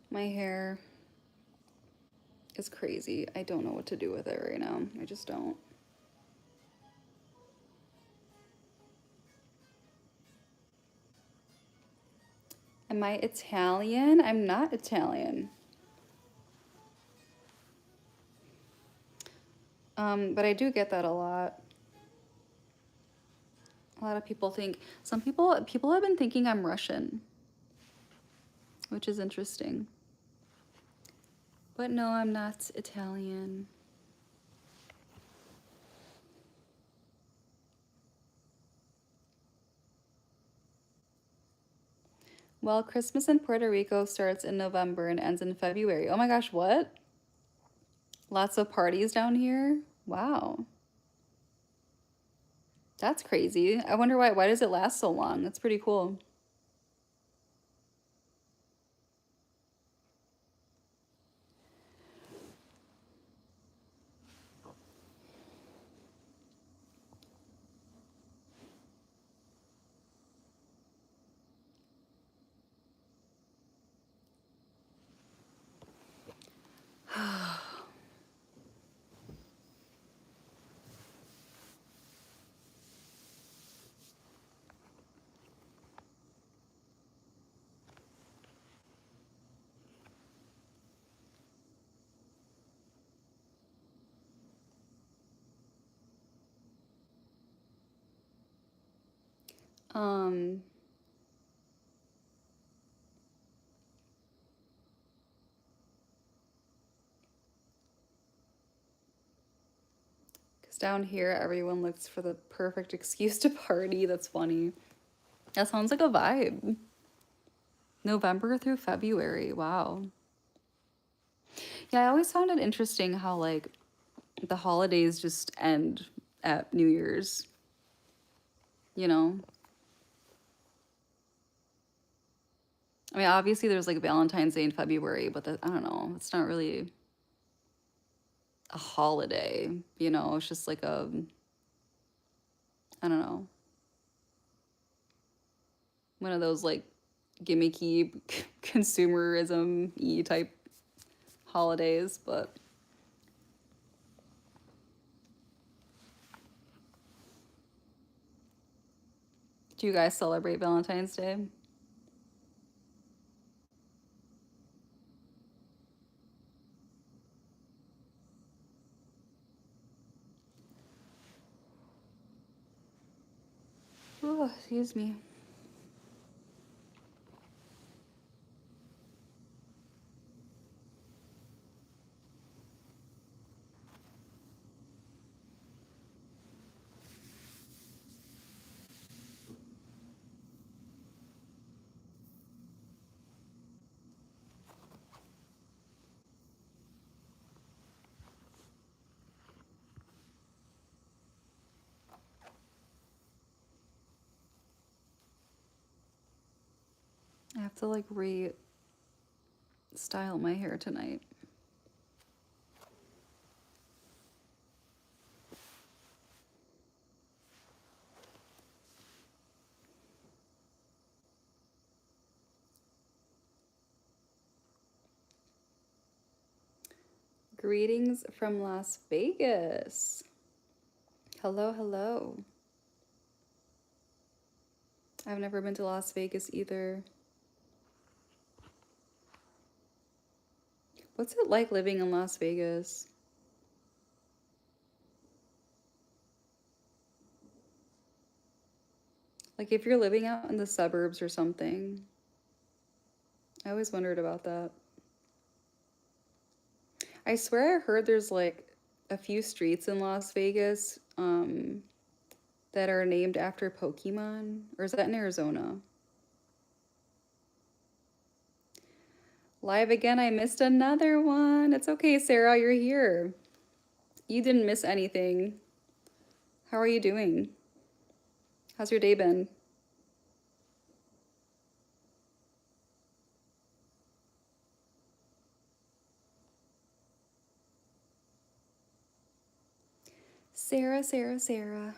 My hair is crazy. I don't know what to do with it right now. I just don't. Am I Italian? I'm not Italian. But I do get that a lot. A lot of people think, some people have been thinking I'm Russian, which is interesting. But no, I'm not Italian. Well, Christmas in Puerto Rico starts in November and ends in February. Oh my gosh, what? Lots of parties down here? Wow. That's crazy. I wonder why does it last so long? That's pretty cool. Um, because down here everyone looks for the perfect excuse to party. That's funny. That sounds like a vibe. November through February. Wow. Yeah, I always found it interesting how like the holidays just end at New Year's, you know? I mean, obviously there's like Valentine's Day in February, but I don't know. It's not really a holiday, you know? It's just like I don't know, one of those like gimmicky consumerism y type holidays, but do you guys celebrate Valentine's Day? Oh, excuse me. I have to like style my hair tonight. Greetings from Las Vegas. Hello, hello. I've never been to Las Vegas either. What's it like living in Las Vegas? Like if you're living out in the suburbs or something. I always wondered about that. I swear I heard there's like a few streets in Las Vegas that are named after Pokemon. Or is that in Arizona? Live again, I missed another one. It's okay, Sarah, you're here. You didn't miss anything. How are you doing? How's your day been? Sarah, Sarah, Sarah.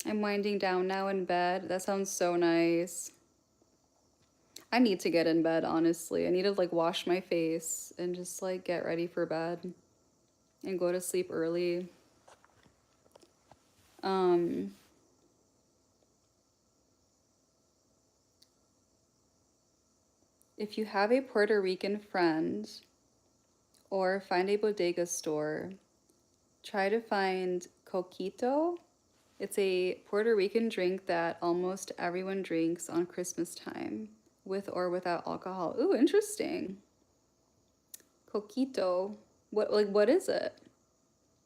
I'm winding down now in bed. That sounds so nice. I need to get in bed, honestly. I need to like wash my face and just like get ready for bed and go to sleep early. Um, if you have a Puerto Rican friend or find a bodega store, try to find coquito. It's a Puerto Rican drink that almost everyone drinks on Christmas time, with or without alcohol. Ooh, interesting. Coquito. What is it?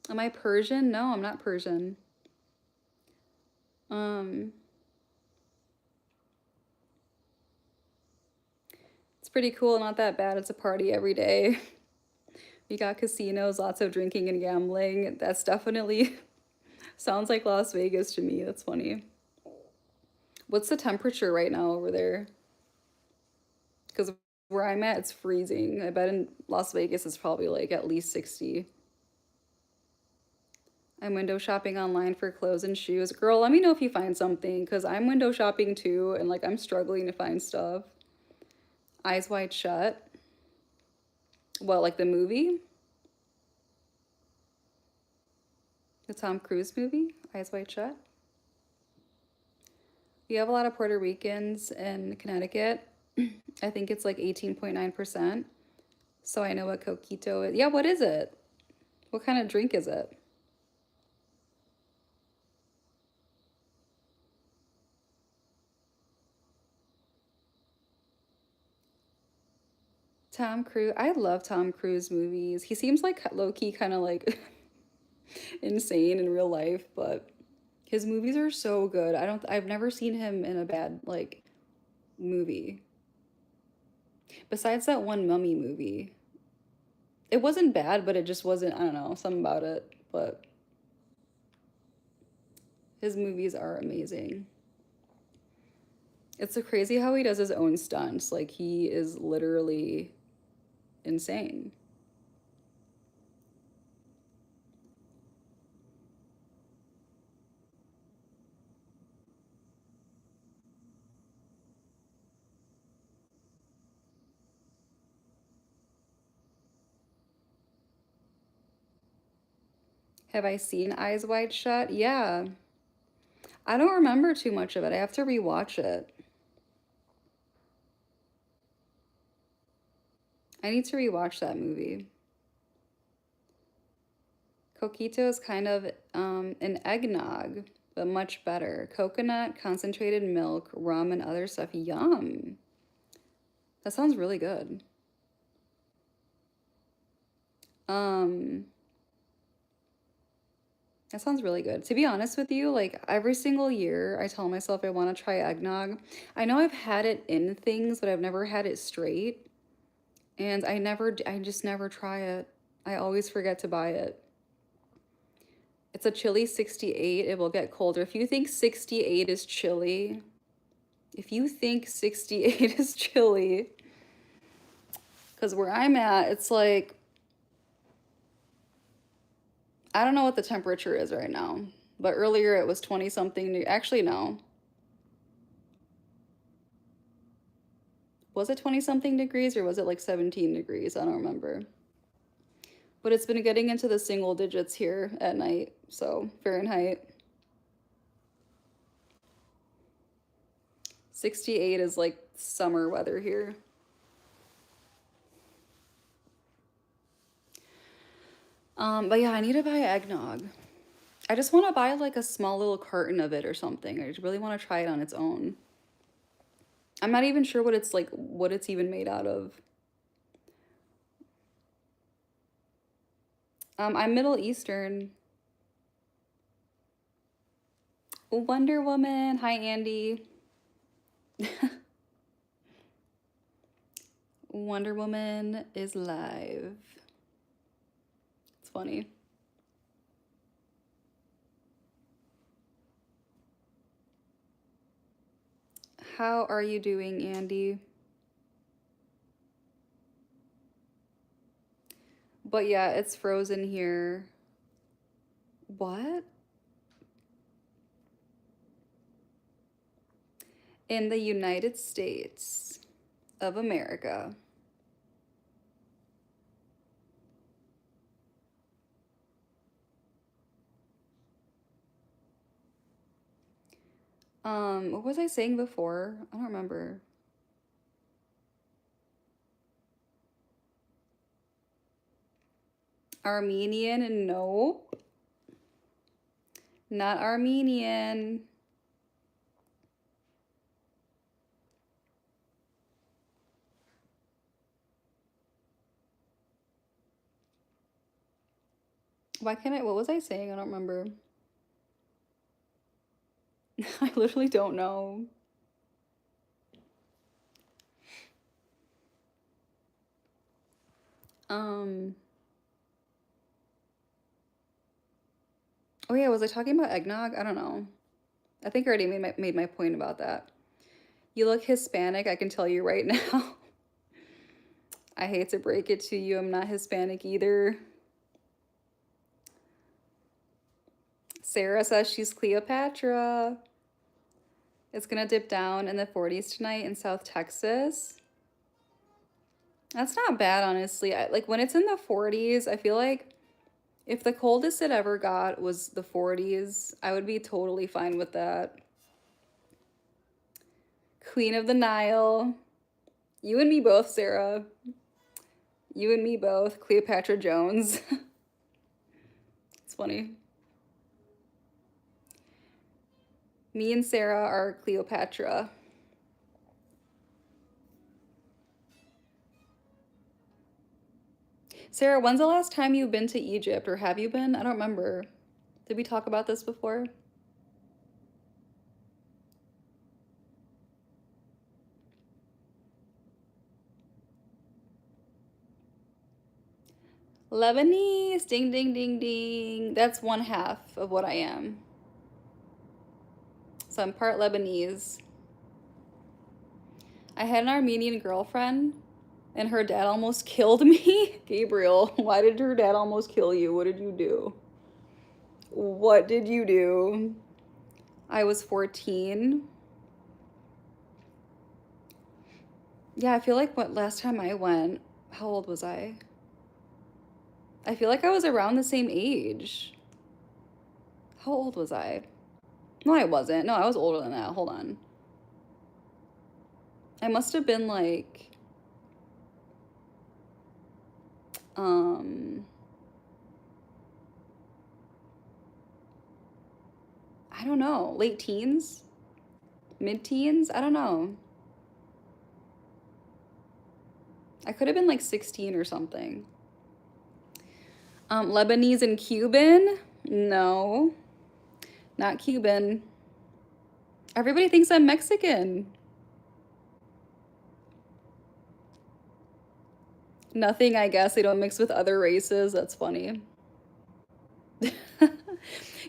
Am I Persian? No, I'm not Persian. Um, it's pretty cool, not that bad. It's a party every day. We got casinos, lots of drinking and gambling. That's definitely sounds like Las Vegas to me. That's funny. What's the temperature right now over there? Because where I'm at, it's freezing. I bet in Las Vegas it's probably like at least 60. I'm window shopping online for clothes and shoes. Girl, let me know if you find something because I'm window shopping too and like I'm struggling to find stuff. Eyes Wide Shut. What, like the movie? The Tom Cruise movie? Eyes Wide Shut? We have a lot of Puerto Ricans in Connecticut. I think it's like 18.9%. So I know what coquito is. Yeah, what is it? What kind of drink is it? Tom Cruise. I love Tom Cruise movies. He seems like low key kind of like insane in real life, but his movies are so good. I've never seen him in a bad like movie. Besides that one Mummy movie. It wasn't bad, but it just wasn't, I don't know, something about it. But his movies are amazing. It's so crazy how he does his own stunts. Like he is literally insane. Have I seen Eyes Wide Shut? Yeah. I don't remember too much of it. I have to rewatch it. I need to rewatch that movie. Coquito is kind of an eggnog, but much better. Coconut, concentrated milk, rum, and other stuff. Yum. That sounds really good. Um, that sounds really good. To be honest with you, like every single year, I tell myself I want to try eggnog. I know I've had it in things, but I've never had it straight. And I just never try it. I always forget to buy it. It's a chilly 68. It will get colder. If you think 68 is chilly, if you think 68 is chilly, because where I'm at, it's like, I don't know what the temperature is right now, but earlier it was 20 something. Actually, no. Was it 20 something degrees or was it like 17 degrees? I don't remember. But it's been getting into the single digits here at night, so Fahrenheit. 68 is like summer weather here. But yeah, I need to buy eggnog. I just want to buy like a small little carton of it or something. I just really want to try it on its own. I'm not even sure what it's like, what it's even made out of. I'm Middle Eastern. Wonder Woman. Hi, Andy. Wonder Woman is live. It's funny. How are you doing, Andy? But yeah, it's frozen here. What? In the United States of America. What was I saying before? I don't remember. Armenian? Nope. Not Armenian. Why can't I? What was I saying? I don't remember. I literally don't know. Um, oh yeah, was I talking about eggnog? I don't know. I think I already made my point about that. You look Hispanic, I can tell you right now. I hate to break it to you, I'm not Hispanic either. Sarah says she's Cleopatra. It's gonna dip down in the 40s tonight in South Texas. That's not bad, honestly. Like when it's in the 40s, I feel like if the coldest it ever got was the 40s, I would be totally fine with that. Queen of the Nile. You and me both, Sarah. You and me both. Cleopatra Jones. It's funny. Me and Sarah are Cleopatra. Sarah, when's the last time you've been to Egypt, or have you been? I don't remember. Did we talk about this before? Lebanese, ding, ding, ding, ding. That's one half of what I am. So I'm part Lebanese. I had an Armenian girlfriend, and her dad almost killed me. Gabriel, why did her dad almost kill you? What did you do? What did you do? I was 14. Yeah, I feel like what last time I went, how old was I? I feel like I was around the same age. How old was I? No, I wasn't. No, I was older than that. Hold on. I must have been like, um, I don't know, late teens, mid teens. I don't know. I could have been like 16 or something. Lebanese and Cuban? No, not Cuban. Everybody thinks I'm Mexican. Nothing, I guess. They don't mix with other races. That's funny.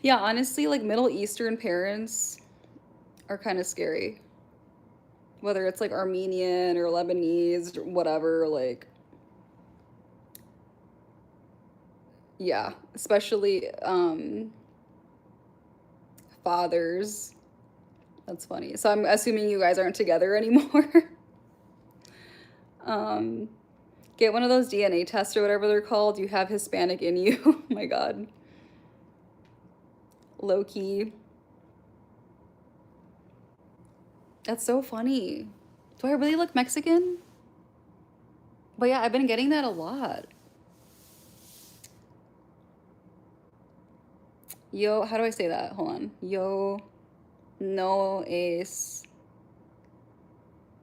Yeah, honestly, like Middle Eastern parents are kind of scary. Whether it's like Armenian or Lebanese or whatever, like, yeah, especially fathers. That's funny. So I'm assuming you guys aren't together anymore. Um, get one of those DNA tests or whatever they're called. You have Hispanic in you. Oh my God. Low key. That's so funny. Do I really look Mexican? But yeah, I've been getting that a lot. Yo, how do I say that? Hold on. Yo no es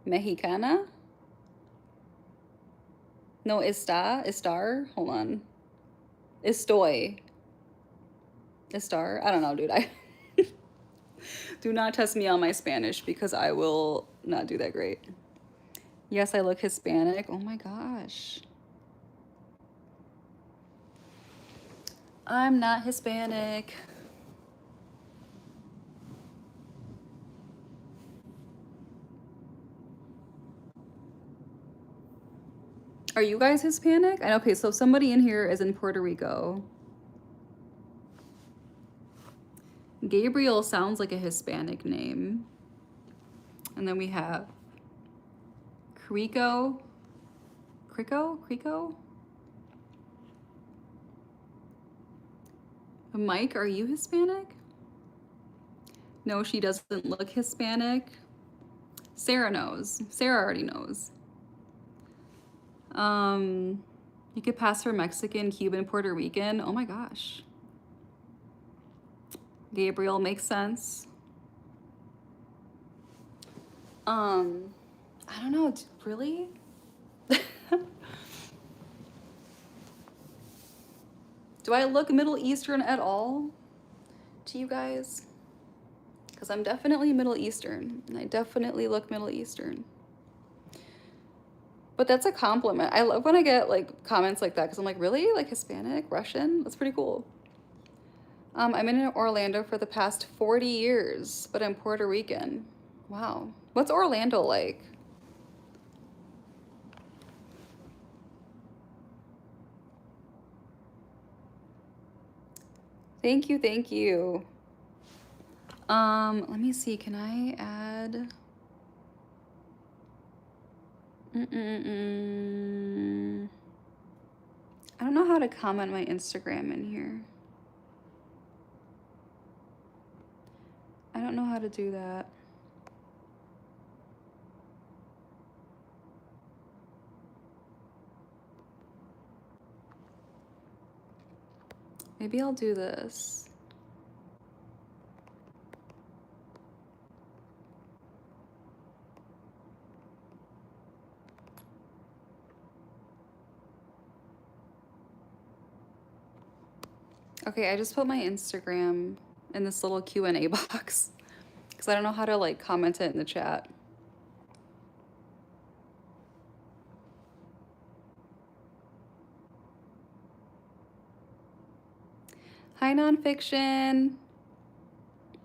mexicana? No estar? Hold on. Estoy. Estar? I don't know, dude. I do not test me on my Spanish because I will not do that great. Yes, I look Hispanic. Oh my gosh. I'm not Hispanic. Are you guys Hispanic? Okay, so somebody in here is in Puerto Rico. Gabriel sounds like a Hispanic name. And then we have Crico. Crico? Mike, are you Hispanic? No, she doesn't look Hispanic. Sarah knows. Sarah already knows. You could pass for Mexican, Cuban, Puerto Rican. Oh my gosh. Gabriel makes sense. I don't know, really? Do I look Middle Eastern at all to you guys? Because I'm definitely Middle Eastern, and I definitely look Middle Eastern. But that's a compliment. I love when I get like comments like that because I'm like, really? Like Hispanic, Russian? That's pretty cool. I'm in Orlando for the past 40 years, but I'm Puerto Rican. Wow. What's Orlando like? Thank you, thank you. Let me see, can I add? I don't know how to comment my Instagram in here. I don't know how to do that. Maybe I'll do this. Okay, I just put my Instagram in this little Q&A box because I don't know how to like comment it in the chat. Hi, nonfiction.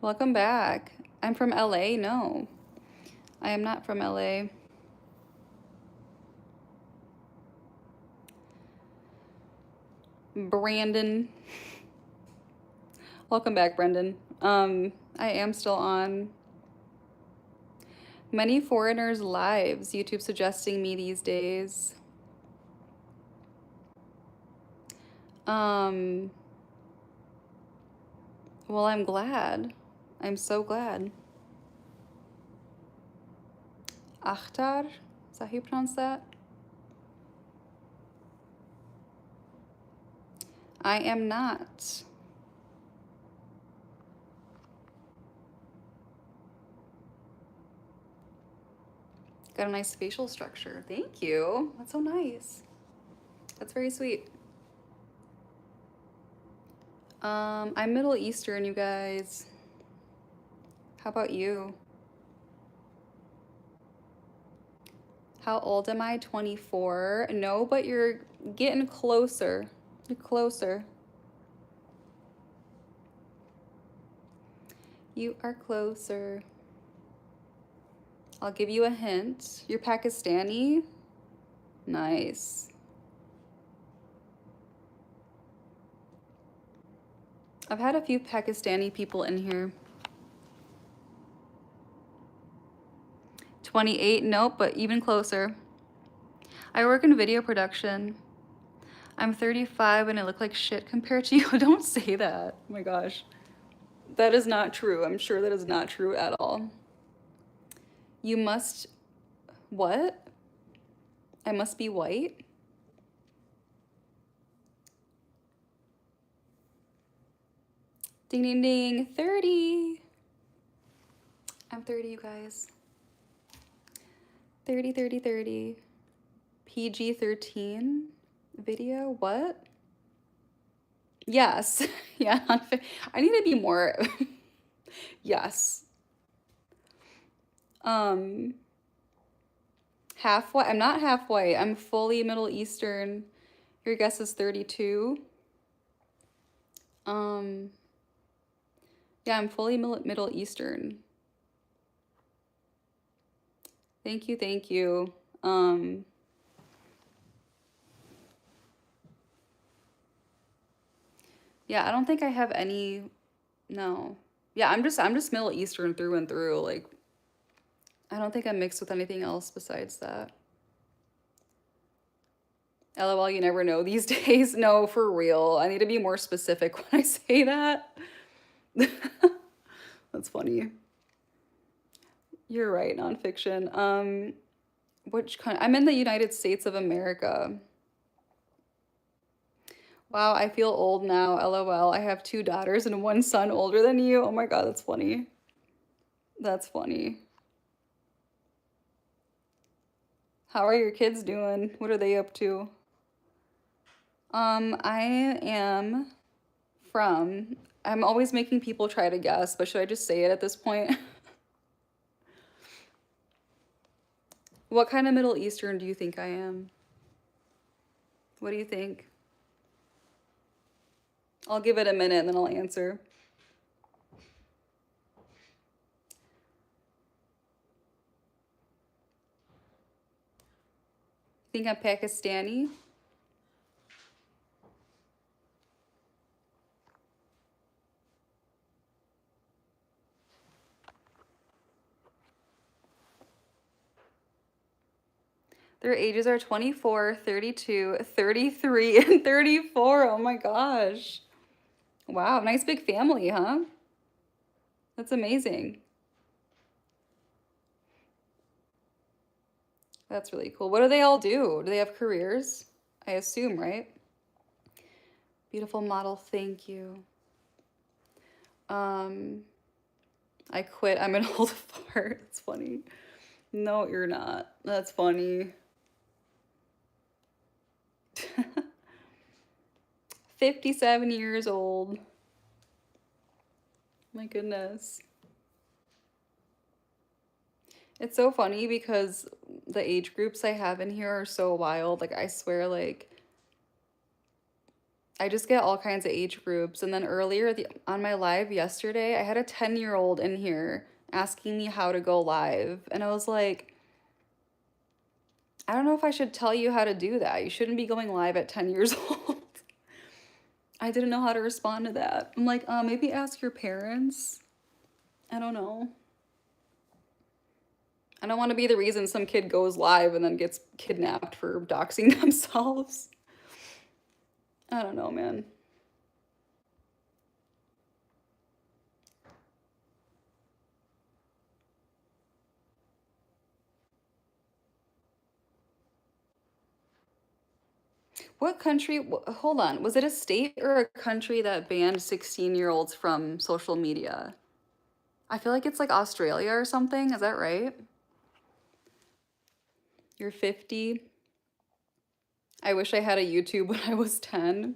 Welcome back. I'm from LA. No, I am not from LA. Brandon. Welcome back, Brendan. I am still on many foreigners' lives. YouTube suggesting me these days. Well, I'm glad. I'm so glad. Akhtar? Is that how you pronounce that? I am not. Got a nice facial structure. Thank you. That's so nice. That's very sweet. I'm Middle Eastern, you guys. How about you? How old am I? 24. No, but you're getting closer. You're closer. You are closer. I'll give you a hint. You're Pakistani? Nice. I've had a few Pakistani people in here. 28, nope, but even closer. I work in video production. I'm 35 and I look like shit compared to you. Don't say that. Oh my gosh. That is not true. I'm sure that is not true at all. You must. What? I must be white? Ding ding ding. 30. I'm 30, you guys. 30, 30, 30. PG 13 video? What? Yes. Yeah. I need to be more. Yes. Um, half white. I'm not half white. I'm fully Middle Eastern. Your guess is 32. Um, yeah, I'm fully Middle Eastern. Thank you, thank you. Yeah, I don't think I have any. No. Yeah, I'm just Middle Eastern through and through. Like, I don't think I'm mixed with anything else besides that. LOL, you never know these days. No, for real. I need to be more specific when I say that. That's funny. You're right, nonfiction. Which kind? I'm in the United States of America. Wow, I feel old now. LOL. I have two daughters and one son older than you. Oh my God, that's funny. That's funny. How are your kids doing? What are they up to? I am from. I'm always making people try to guess, but should I just say it at this point? What kind of Middle Eastern do you think I am? What do you think? I'll give it a minute and then I'll answer. Think I'm Pakistani? Their ages are 24, 32, 33, and 34. Oh my gosh. Wow, nice big family, huh? That's amazing. That's really cool. What do they all do? Do they have careers? I assume, right? Beautiful model, thank you. Um, I quit. I'm an old fart. That's funny. No, you're not. That's funny. 57 years old. My goodness. It's so funny because the age groups I have in here are so wild. Like, I swear, like, I just get all kinds of age groups. And then earlier on my live yesterday, I had a 10-year-old in here asking me how to go live. And I was like, I don't know if I should tell you how to do that. You shouldn't be going live at 10 years old. I didn't know how to respond to that. I'm like, maybe ask your parents. I don't know. I don't want to be the reason some kid goes live and then gets kidnapped for doxing themselves. I don't know, man. What country, hold on, was it a state or a country that banned 16-year-olds from social media? I feel like it's like Australia or something. Is that right? You're 50. I wish I had a YouTube when I was 10.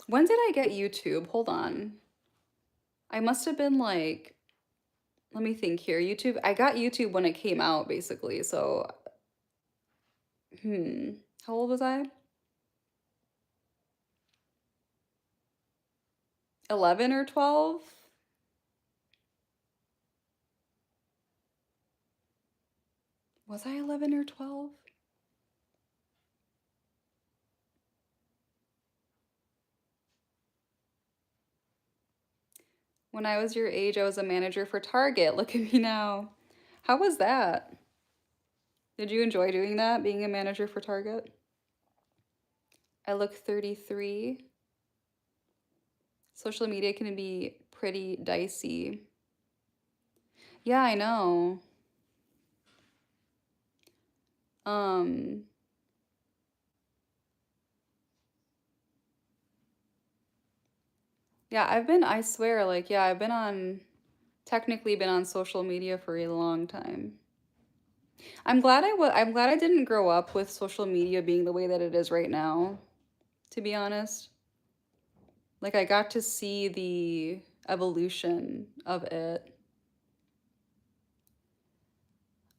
When did I get YouTube? Hold on. I must have been like, let me think here. YouTube, I got YouTube when it came out, basically. So, how old was I? 11 or 12? Was I 11 or 12? When I was your age, I was a manager for Target. Look at me now. How was that? Did you enjoy doing that, being a manager for Target? I look 33. Social media can be pretty dicey. Yeah, I know. Um, yeah, I swear, like, yeah, technically been on social media for a long time. I'm glad I didn't grow up with social media being the way that it is right now, to be honest. Like, I got to see the evolution of it.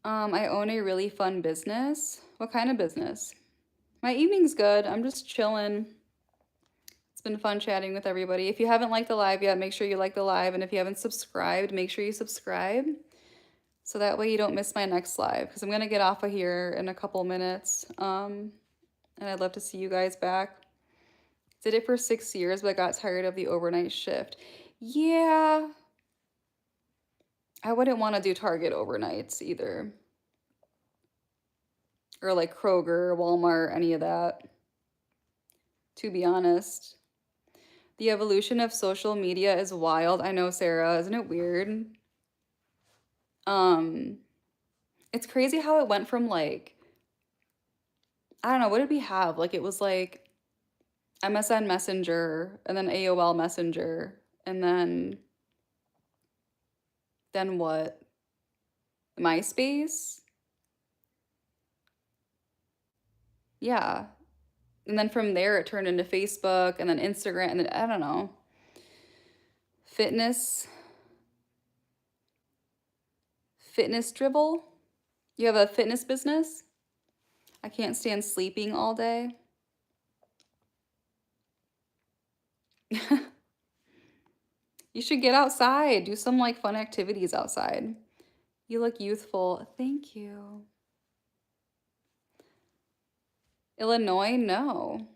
I own a really fun business. What kind of business? My evening's good. I'm just chilling. It's been fun chatting with everybody. If you haven't liked the live yet, make sure you like the live. And if you haven't subscribed, make sure you subscribe. So that way you don't miss my next live. Because I'm going to get off of here in a couple minutes. And I'd love to see you guys back. Did it for 6 years, but got tired of the overnight shift. Yeah. I wouldn't want to do Target overnights either. Or like Kroger, Walmart, any of that. To be honest. The evolution of social media is wild. I know, Sarah, isn't it weird? Um, it's crazy how it went from like, I don't know, what did we have? Like it was like MSN Messenger and then AOL Messenger and then what? MySpace? Yeah. And then from there it turned into Facebook and then Instagram and then I don't know. Fitness fitness dribble? You have a fitness business? I can't stand sleeping all day. You should get outside, do some like fun activities outside. You look youthful. Thank you. Illinois? No.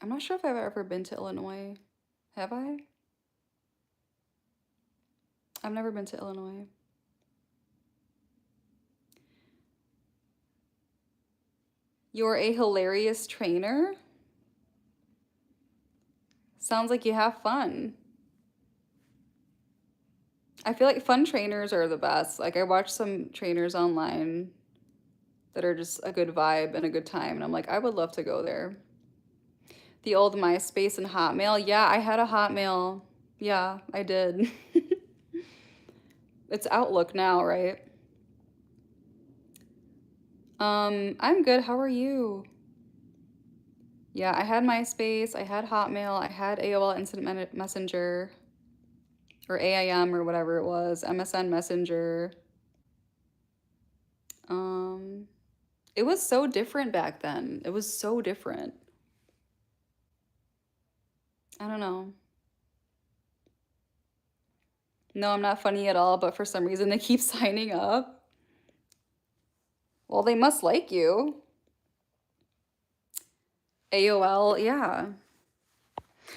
I'm not sure if I've ever been to Illinois. Have I? I've never been to Illinois. You're a hilarious trainer? Sounds like you have fun. I feel like fun trainers are the best. Like I watch some trainers online that are just a good vibe and a good time, and I'm like, I would love to go there. The old MySpace and Hotmail. Yeah, I had a Hotmail. Yeah, I did. It's Outlook now, right? I'm good. How are you? Yeah, I had MySpace, I had Hotmail, I had AOL Instant Messenger, or AIM or whatever it was, MSN Messenger. Um, it was so different back then. It was so different. I don't know. No, I'm not funny at all, but for some reason they keep signing up. Well, they must like you. AOL, yeah.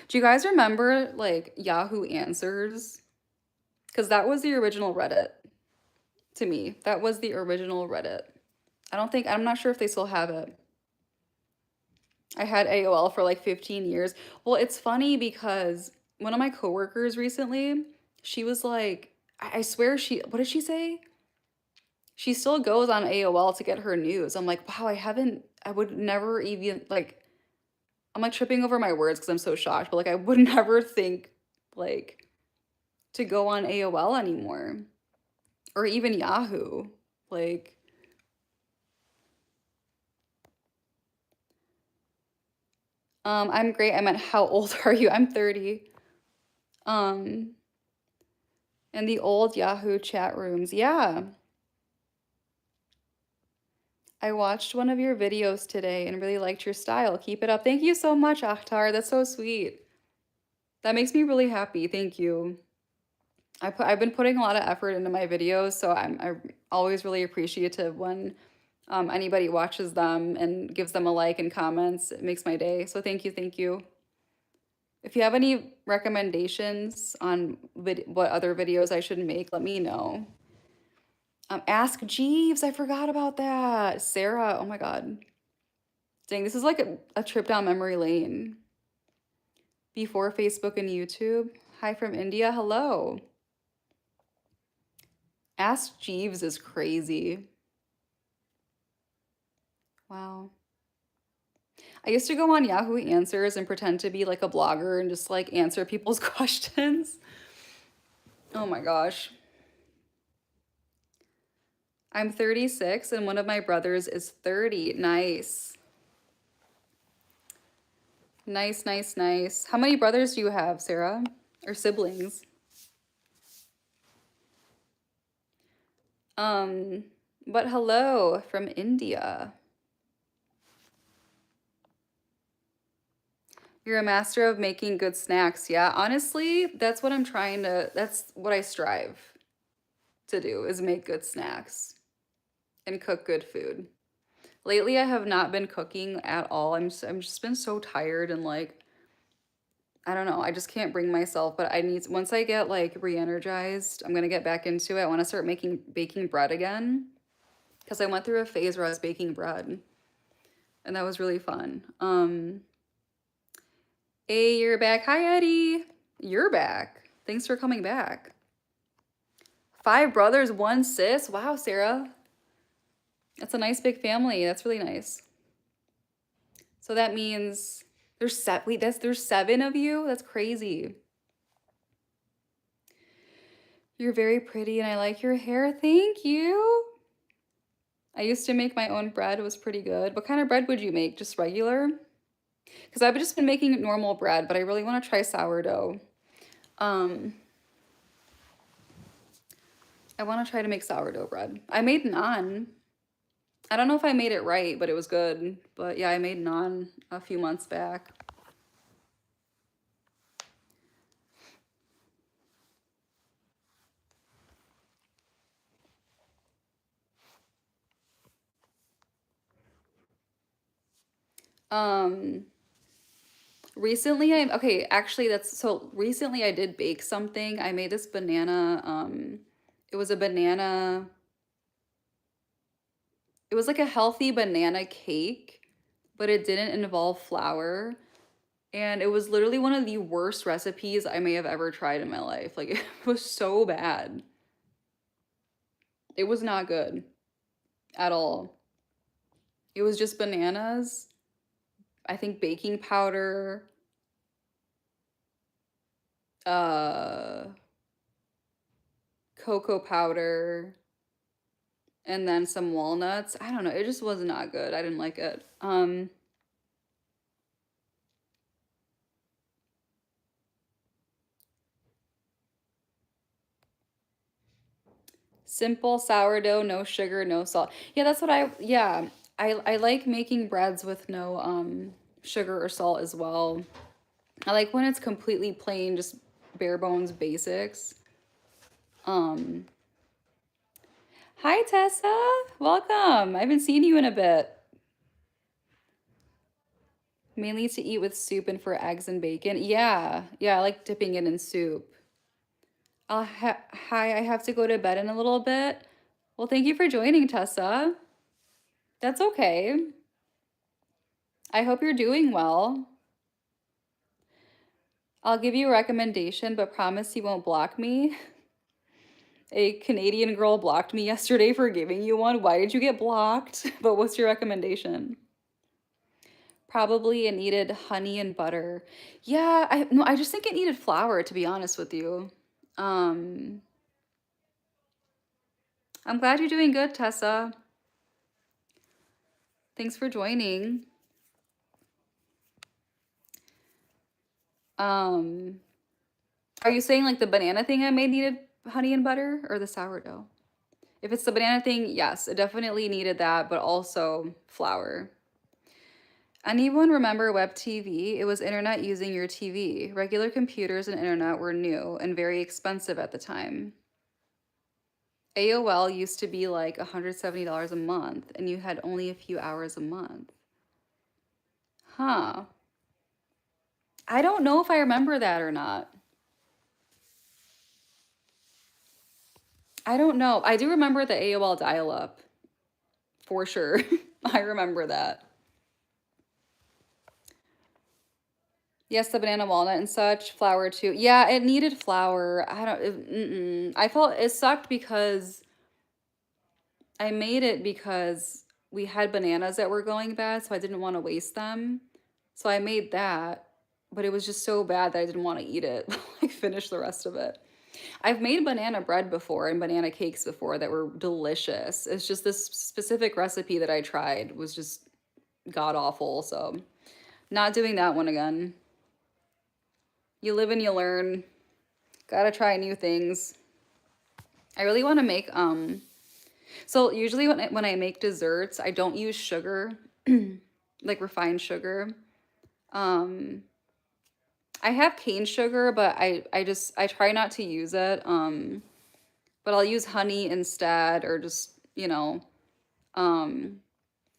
Do you guys remember like Yahoo Answers? Because that was the original Reddit to me. That was the original Reddit. I'm not sure if they still have it. I had AOL for like 15 years. Well, it's funny because one of my coworkers recently, she was like, I swear what did she say? She still goes on AOL to get her news. I'm like, wow, I would never even like, I'm like tripping over my words because I'm so shocked, but like, I would never think like to go on AOL anymore or even Yahoo. Like, I'm great. I meant, how old are you? I'm 30. Um, and the old Yahoo chat rooms. Yeah. I watched one of your videos today and really liked your style. Keep it up. Thank you so much, Akhtar. That's so sweet. That makes me really happy. Thank you. I've been putting a lot of effort into my videos, so I'm always really appreciative when anybody watches them and gives them a like and comments. It makes my day. So thank you, thank you. If you have any recommendations on what other videos I should make, let me know. Ask Jeeves. I forgot about that. Sarah. Oh my God. Dang, this is like a trip down memory lane. Before Facebook and YouTube. Hi from India. Hello. Ask Jeeves is crazy. Wow. I used to go on Yahoo Answers and pretend to be like a blogger and just like answer people's questions. Oh my gosh. I'm 36 and one of my brothers is 30. Nice. Nice, nice, nice. How many brothers do you have, Sarah? Or siblings? Um, but hello from India. You're a master of making good snacks. Yeah, honestly, that's what I strive to do is make good snacks and cook good food. Lately, I have not been cooking at all. I'm just been so tired and like I don't know. I just can't bring myself, but I need once I get like re-energized, I'm gonna get back into it. I want to start making baking bread again because I went through a phase where I was baking bread and that was really fun. Hey, you're back. Hi, Eddie. You're back. Thanks for coming back. 5 brothers, 1 sis. Wow, Sarah. That's a nice big family. That's really nice. So that means there's 7 of you? That's crazy. You're very pretty and I like your hair. Thank you. I used to make my own bread. It was pretty good. What kind of bread would you make? Just regular? Because I've just been making normal bread, but I really want to try sourdough. Um, I want to try to make sourdough bread. I made naan. I don't know if I made it right, but it was good. But yeah, I made naan a few months back. Um, recently I did bake something. I made this banana, it was a banana, it was like a healthy banana cake, but it didn't involve flour. And it was literally one of the worst recipes I may have ever tried in my life. Like it was so bad. It was not good at all. It was just bananas, I think baking powder, uh, cocoa powder, and then some walnuts. I don't know. It just was not good. I didn't like it. Simple sourdough, no sugar, no salt. Yeah, that's what yeah. I like making breads with no sugar or salt as well. I like when it's completely plain, just bare bones basics. Um, Hi Tessa, welcome. I haven't seen you in a bit. Mainly to eat with soup and for eggs and bacon. Yeah, yeah, I like dipping it in soup. Hi, I have to go to bed in a little bit. Well, thank you for joining, Tessa. That's okay. I hope you're doing well. I'll give you a recommendation, but promise you won't block me. A Canadian girl blocked me yesterday for giving you one. Why did you get blocked? But what's your recommendation? Probably it needed honey and butter. Yeah, I no, I just think it needed flour, to be honest with you. Um, I'm glad you're doing good, Tessa. Thanks for joining. Um, are you saying like the banana thing I made needed honey and butter or the sourdough? If it's the banana thing, yes, it definitely needed that, but also flour. Anyone remember web TV? It was internet using your TV. Regular computers and internet were new and very expensive at the time. AOL used to be like $170 a month, and you had only a few hours a month. Huh. I don't know if I remember that or not. I don't know. I do remember the AOL dial-up for sure. I remember that. Yes, the banana walnut and such, flour too. Yeah, it needed flour. I don't. I felt it sucked because I made it because we had bananas that were going bad, so I didn't want to waste them. So I made that, but it was just so bad that I didn't want to eat it. Like finish the rest of it. I've made banana bread before and banana cakes before that were delicious. It's just this specific recipe that I tried was just god awful, so not doing that one again. You live and you learn. Gotta try new things. I really want to make so usually when I make desserts, I don't use sugar, like refined sugar. Um I have cane sugar, but I try not to use it. But I'll use honey instead or just, um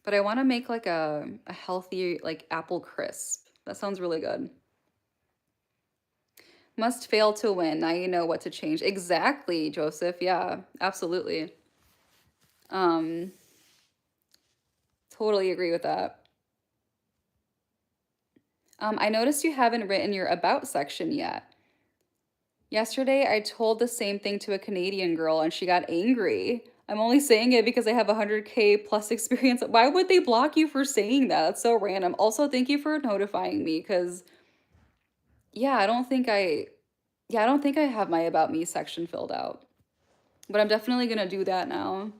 but I want to make like a healthy like apple crisp. That sounds really good. Must fail to win. Now you know what to change. Exactly, Joseph. Yeah, absolutely. Um Totally agree with that. I noticed you haven't written your about section yet. Yesterday, I told the same thing to a Canadian girl and she got angry. I'm only saying it because I have 100K plus experience. Why would they block you for saying that? That's so random. Also, thank you for notifying me because yeah, I don't think I have my about me section filled out. But I'm definitely gonna do that now.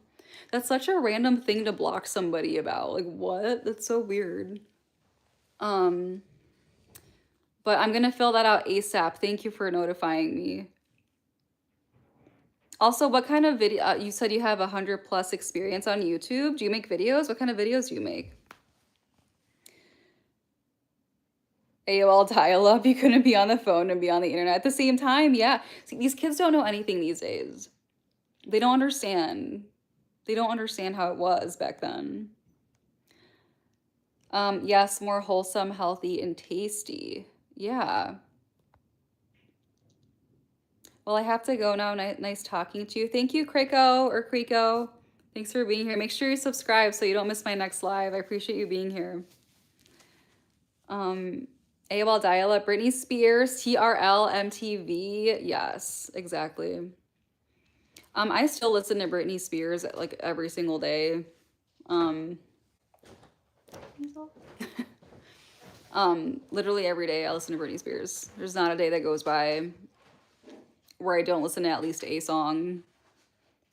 That's such a random thing to block somebody about. Like what? That's so weird. Um, but I'm gonna fill that out ASAP. Thank you for notifying me. Also, what kind of video? You said you have 100 plus experience on YouTube. Do you make videos? What kind of videos do you make? AOL dial-up. You couldn't be on the phone and be on the internet at the same time. Yeah. See, these kids don't know anything these days. They don't understand. They don't understand how it was back then. Yes, more wholesome, healthy, and tasty. Yeah. Well, I have to go now. Nice talking to you. Thank you, Kriko or Kriko. Thanks for being here. Make sure you subscribe so you don't miss my next live. I appreciate you being here. Um, AOL dial-up, Britney Spears, TRL, MTV. Yes, exactly. I still listen to Britney Spears like every single day. Um, literally every day I listen to Britney Spears. There's not a day that goes by where I don't listen to at least a song.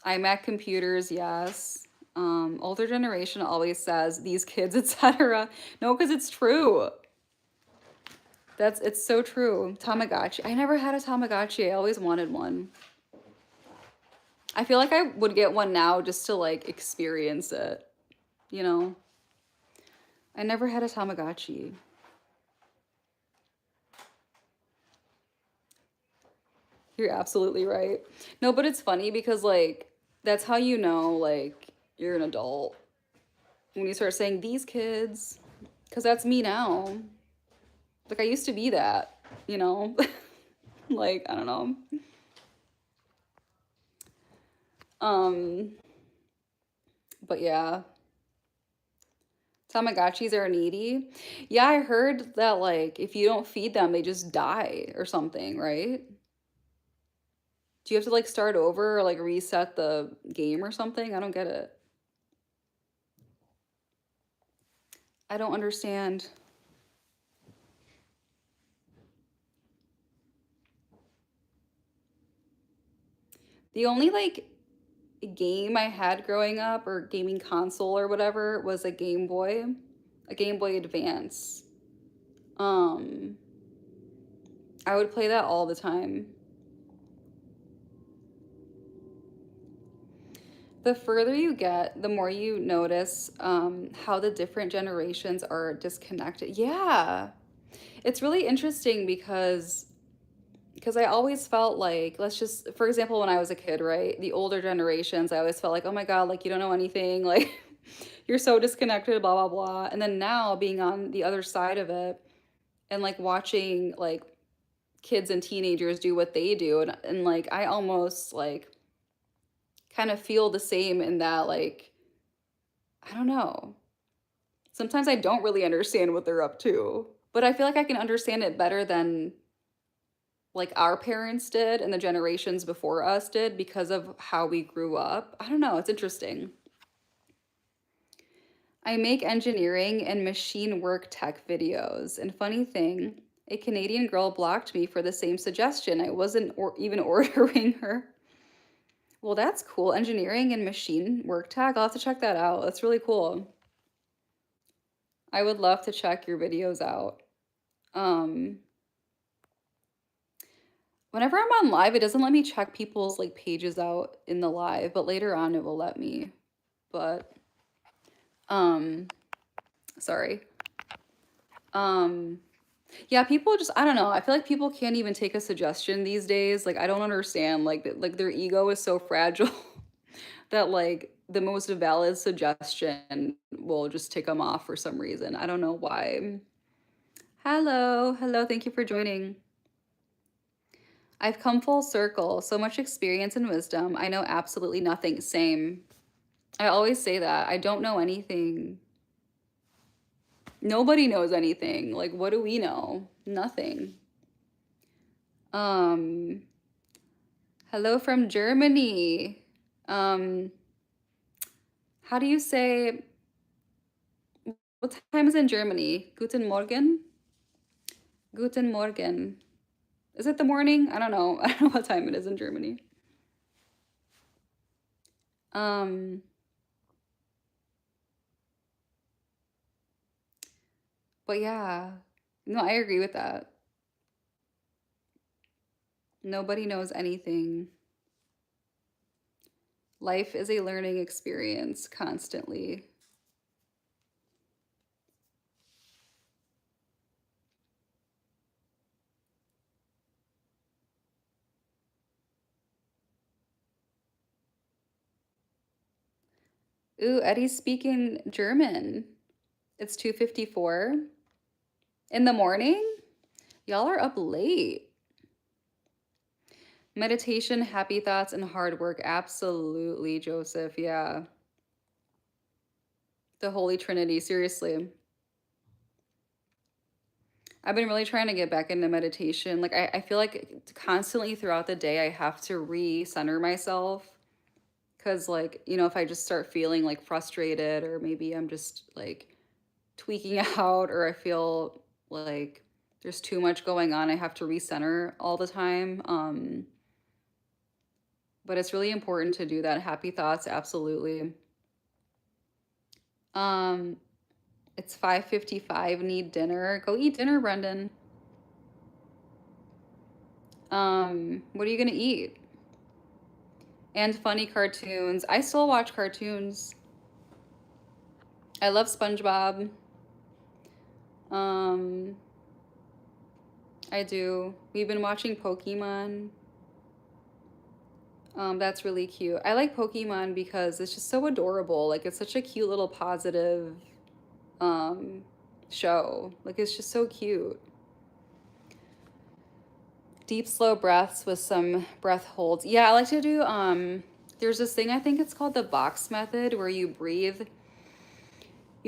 iMac computers, yes. Older generation always says these kids, etc. No, because it's true. It's so true. Tamagotchi. I never had a Tamagotchi. I always wanted one. I feel like I would get one now just to like experience it, you know? I never had a Tamagotchi. You're absolutely right. No, but it's funny because like that's how you know like you're an adult when you start saying these kids, because that's me now. Like I used to be that, you know? Like, I don't know. Um, but yeah, Tamagotchis are needy. Yeah, I heard that like if you don't feed them, they just die or something, right? Do you have to like start over or like reset the game or something? I don't get it. I don't understand. The only like game I had growing up or gaming console or whatever was a Game Boy Advance. Um, I would play that all the time. The further you get, the more you notice how the different generations are disconnected. Yeah, it's really interesting because I always felt like, let's just, for example, when I was a kid, right? The older generations, I always felt like, oh my God, like you don't know anything, like you're so disconnected, blah, blah, blah. And then now being on the other side of it and like watching like kids and teenagers do what they do, and like I almost like kind of feel the same in that, like, I don't know. Sometimes I don't really understand what they're up to, but I feel like I can understand it better than like our parents did and the generations before us did because of how we grew up. I don't know, it's interesting. I make engineering and machine work tech videos. And funny thing, a Canadian girl blocked me for the same suggestion. I wasn't even ordering her. Well, that's cool. Engineering and machine work tech. I'll have to check that out. That's really cool. I would love to check your videos out. Um, Whenever I'm on live, it doesn't let me check people's like pages out in the live, but later on it will let me. But um, sorry. Um, yeah, people just I don't know. I feel like people can't even take a suggestion these days. Like I don't understand. Like their ego is so fragile that like the most valid suggestion will just tick them off for some reason. I don't know why. Hello, hello. Thank you for joining. I've come full circle. So much experience and wisdom. I know absolutely nothing. Same. I always say that. I don't know anything. Nobody knows anything. Like, what do we know? Nothing. Um, Hello from Germany. Um, how do you say what time is in Germany? Guten Morgen? Guten Morgen. Is it the morning? I don't know. I don't know what time it is in Germany. Um, but yeah. No, I agree with that. Nobody knows anything. Life is a learning experience constantly. Ooh, Eddie's speaking German. It's 2:54 in the morning. Y'all are up late. Meditation, happy thoughts, and hard work. Absolutely, Joseph. Yeah. The Holy Trinity. Seriously. I've been really trying to get back into meditation. Like, I feel like constantly throughout the day, I have to re-center myself. Because, like, if I just start feeling like frustrated, or maybe I'm just like tweaking out, or I feel like there's too much going on, I have to recenter all the time. But it's really important to do that. Happy thoughts, absolutely. Um, it's 5:55, need dinner. Go eat dinner, Brendan. What are you gonna eat? And funny cartoons. I still watch cartoons. I love SpongeBob. Um, I do. We've been watching Pokemon. That's really cute. I like Pokemon because it's just so adorable. Like it's such a cute little positive um show. Like it's just so cute. Deep slow breaths with some breath holds. Yeah, I like to do there's this thing I think it's called the box method where you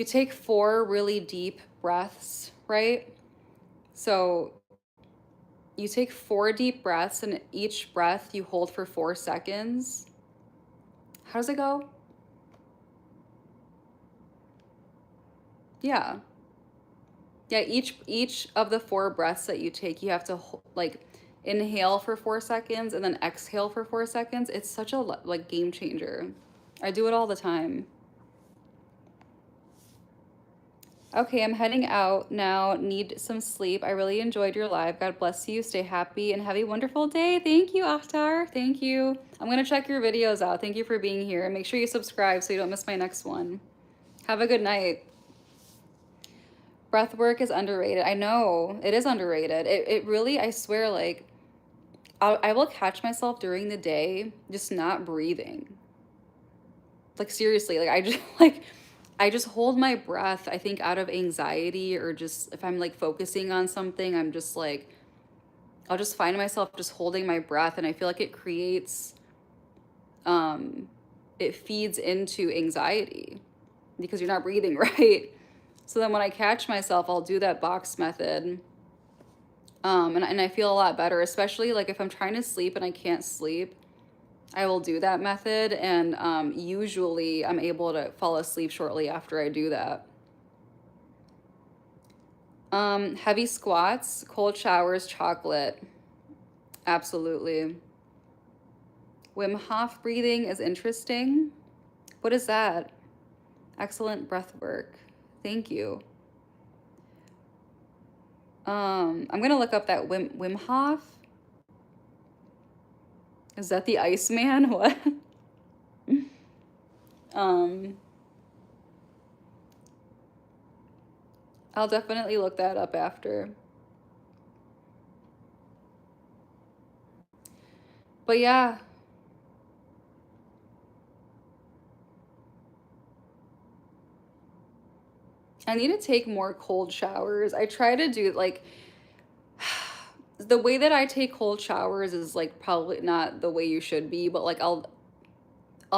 take four really deep breaths, right? So you take four deep breaths and each breath you hold for 4 seconds. How does it go? Yeah. Yeah, each of the four breaths that you take, you have to like inhale for 4 seconds and then exhale for 4 seconds. It's such a like game changer. I do it all the time. Okay, I'm heading out now. Need some sleep. I really enjoyed your live. God bless you. Stay happy and have a wonderful day. Thank you, Akhtar. Thank you. I'm gonna check your videos out. Thank you for being here. And make sure you subscribe so you don't miss my next one. Have a good night. Breath work is underrated. I know it is underrated. It really, I swear, like I will catch myself during the day just not breathing. Like seriously, like I just like I just hold my breath, I think out of anxiety or just if I'm like focusing on something, I'm just like I'll just find myself just holding my breath and I feel like it creates it feeds into anxiety because you're not breathing right. So then when I catch myself, I'll do that box method. And I feel a lot better, especially like if I'm trying to sleep and I can't sleep, I will do that method. And usually I'm able to fall asleep shortly after I do that. Heavy squats, cold showers, chocolate. Absolutely. Wim Hof breathing is interesting. What is that? Excellent breath work. Thank you. I'm gonna look up that Wim Hof. Is that the Iceman? What? um, I'll definitely look that up after. But yeah. I need to take more cold showers. I try to do like the way that I take cold showers is like probably not the way you should be, but like I'll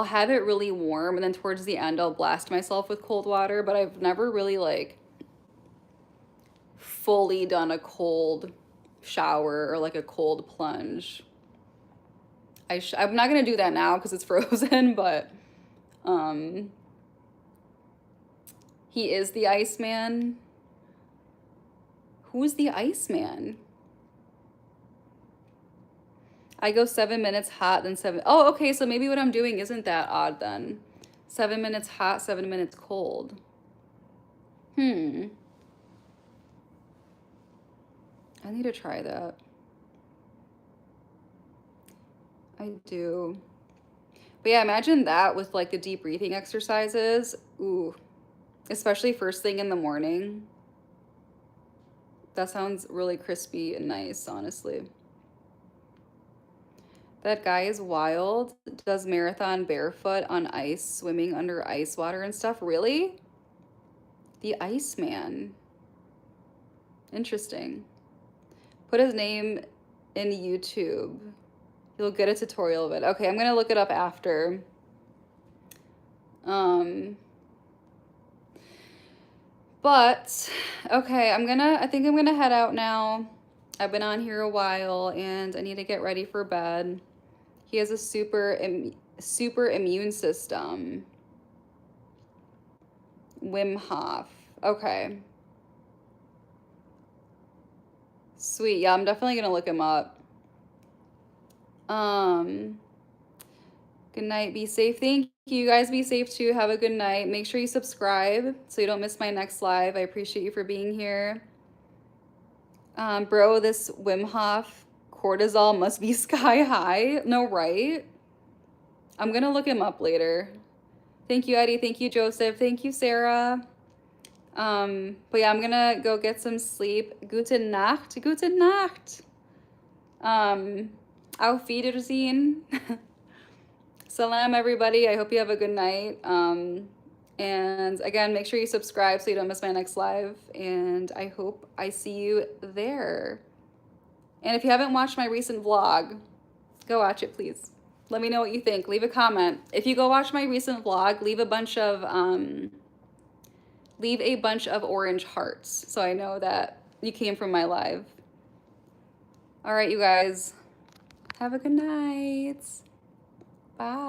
have it really warm and then towards the end I'll blast myself with cold water, but I've never really like fully done a cold shower or like a cold plunge. I'm not gonna do that now because it's frozen, but um, he is the Iceman. Who's the Iceman? I go 7 minutes hot, then seven. Oh, okay. So maybe what I'm doing isn't that odd then. 7 minutes hot, 7 minutes cold. I need to try that. I do. But yeah, imagine that with like the deep breathing exercises. Ooh, especially first thing in the morning. That sounds really crispy and nice, honestly. That guy is wild. Does marathon barefoot on ice, swimming under ice water and stuff. Really? The Iceman. Interesting. Put his name in YouTube. You'll get a tutorial of it. Okay, I'm gonna look it up after. But okay, I think I'm gonna head out now. I've been on here a while and I need to get ready for bed. He has a super immune system. Wim Hof. Okay. Sweet. Yeah, I'm definitely gonna look him up. Good night. Be safe. Thank you. You guys be safe too. Have a good night. Make sure you subscribe so you don't miss my next live. I appreciate you for being here. Bro, this Wim Hof cortisol must be sky high. No, right? I'm gonna look him up later. Thank you, Eddie. Thank you, Joseph. Thank you, Sarah. But yeah, I'm gonna go get some sleep. Gute Nacht. Gute Nacht. Auf Wiedersehen. Salam, everybody. I hope you have a good night. And again, make sure you subscribe so you don't miss my next live. And I hope I see you there. And if you haven't watched my recent vlog, go watch it, please. Let me know what you think. Leave a comment. If you go watch my recent vlog, leave a bunch of orange hearts so I know that you came from my live. All right, you guys. Have a good night. Bye.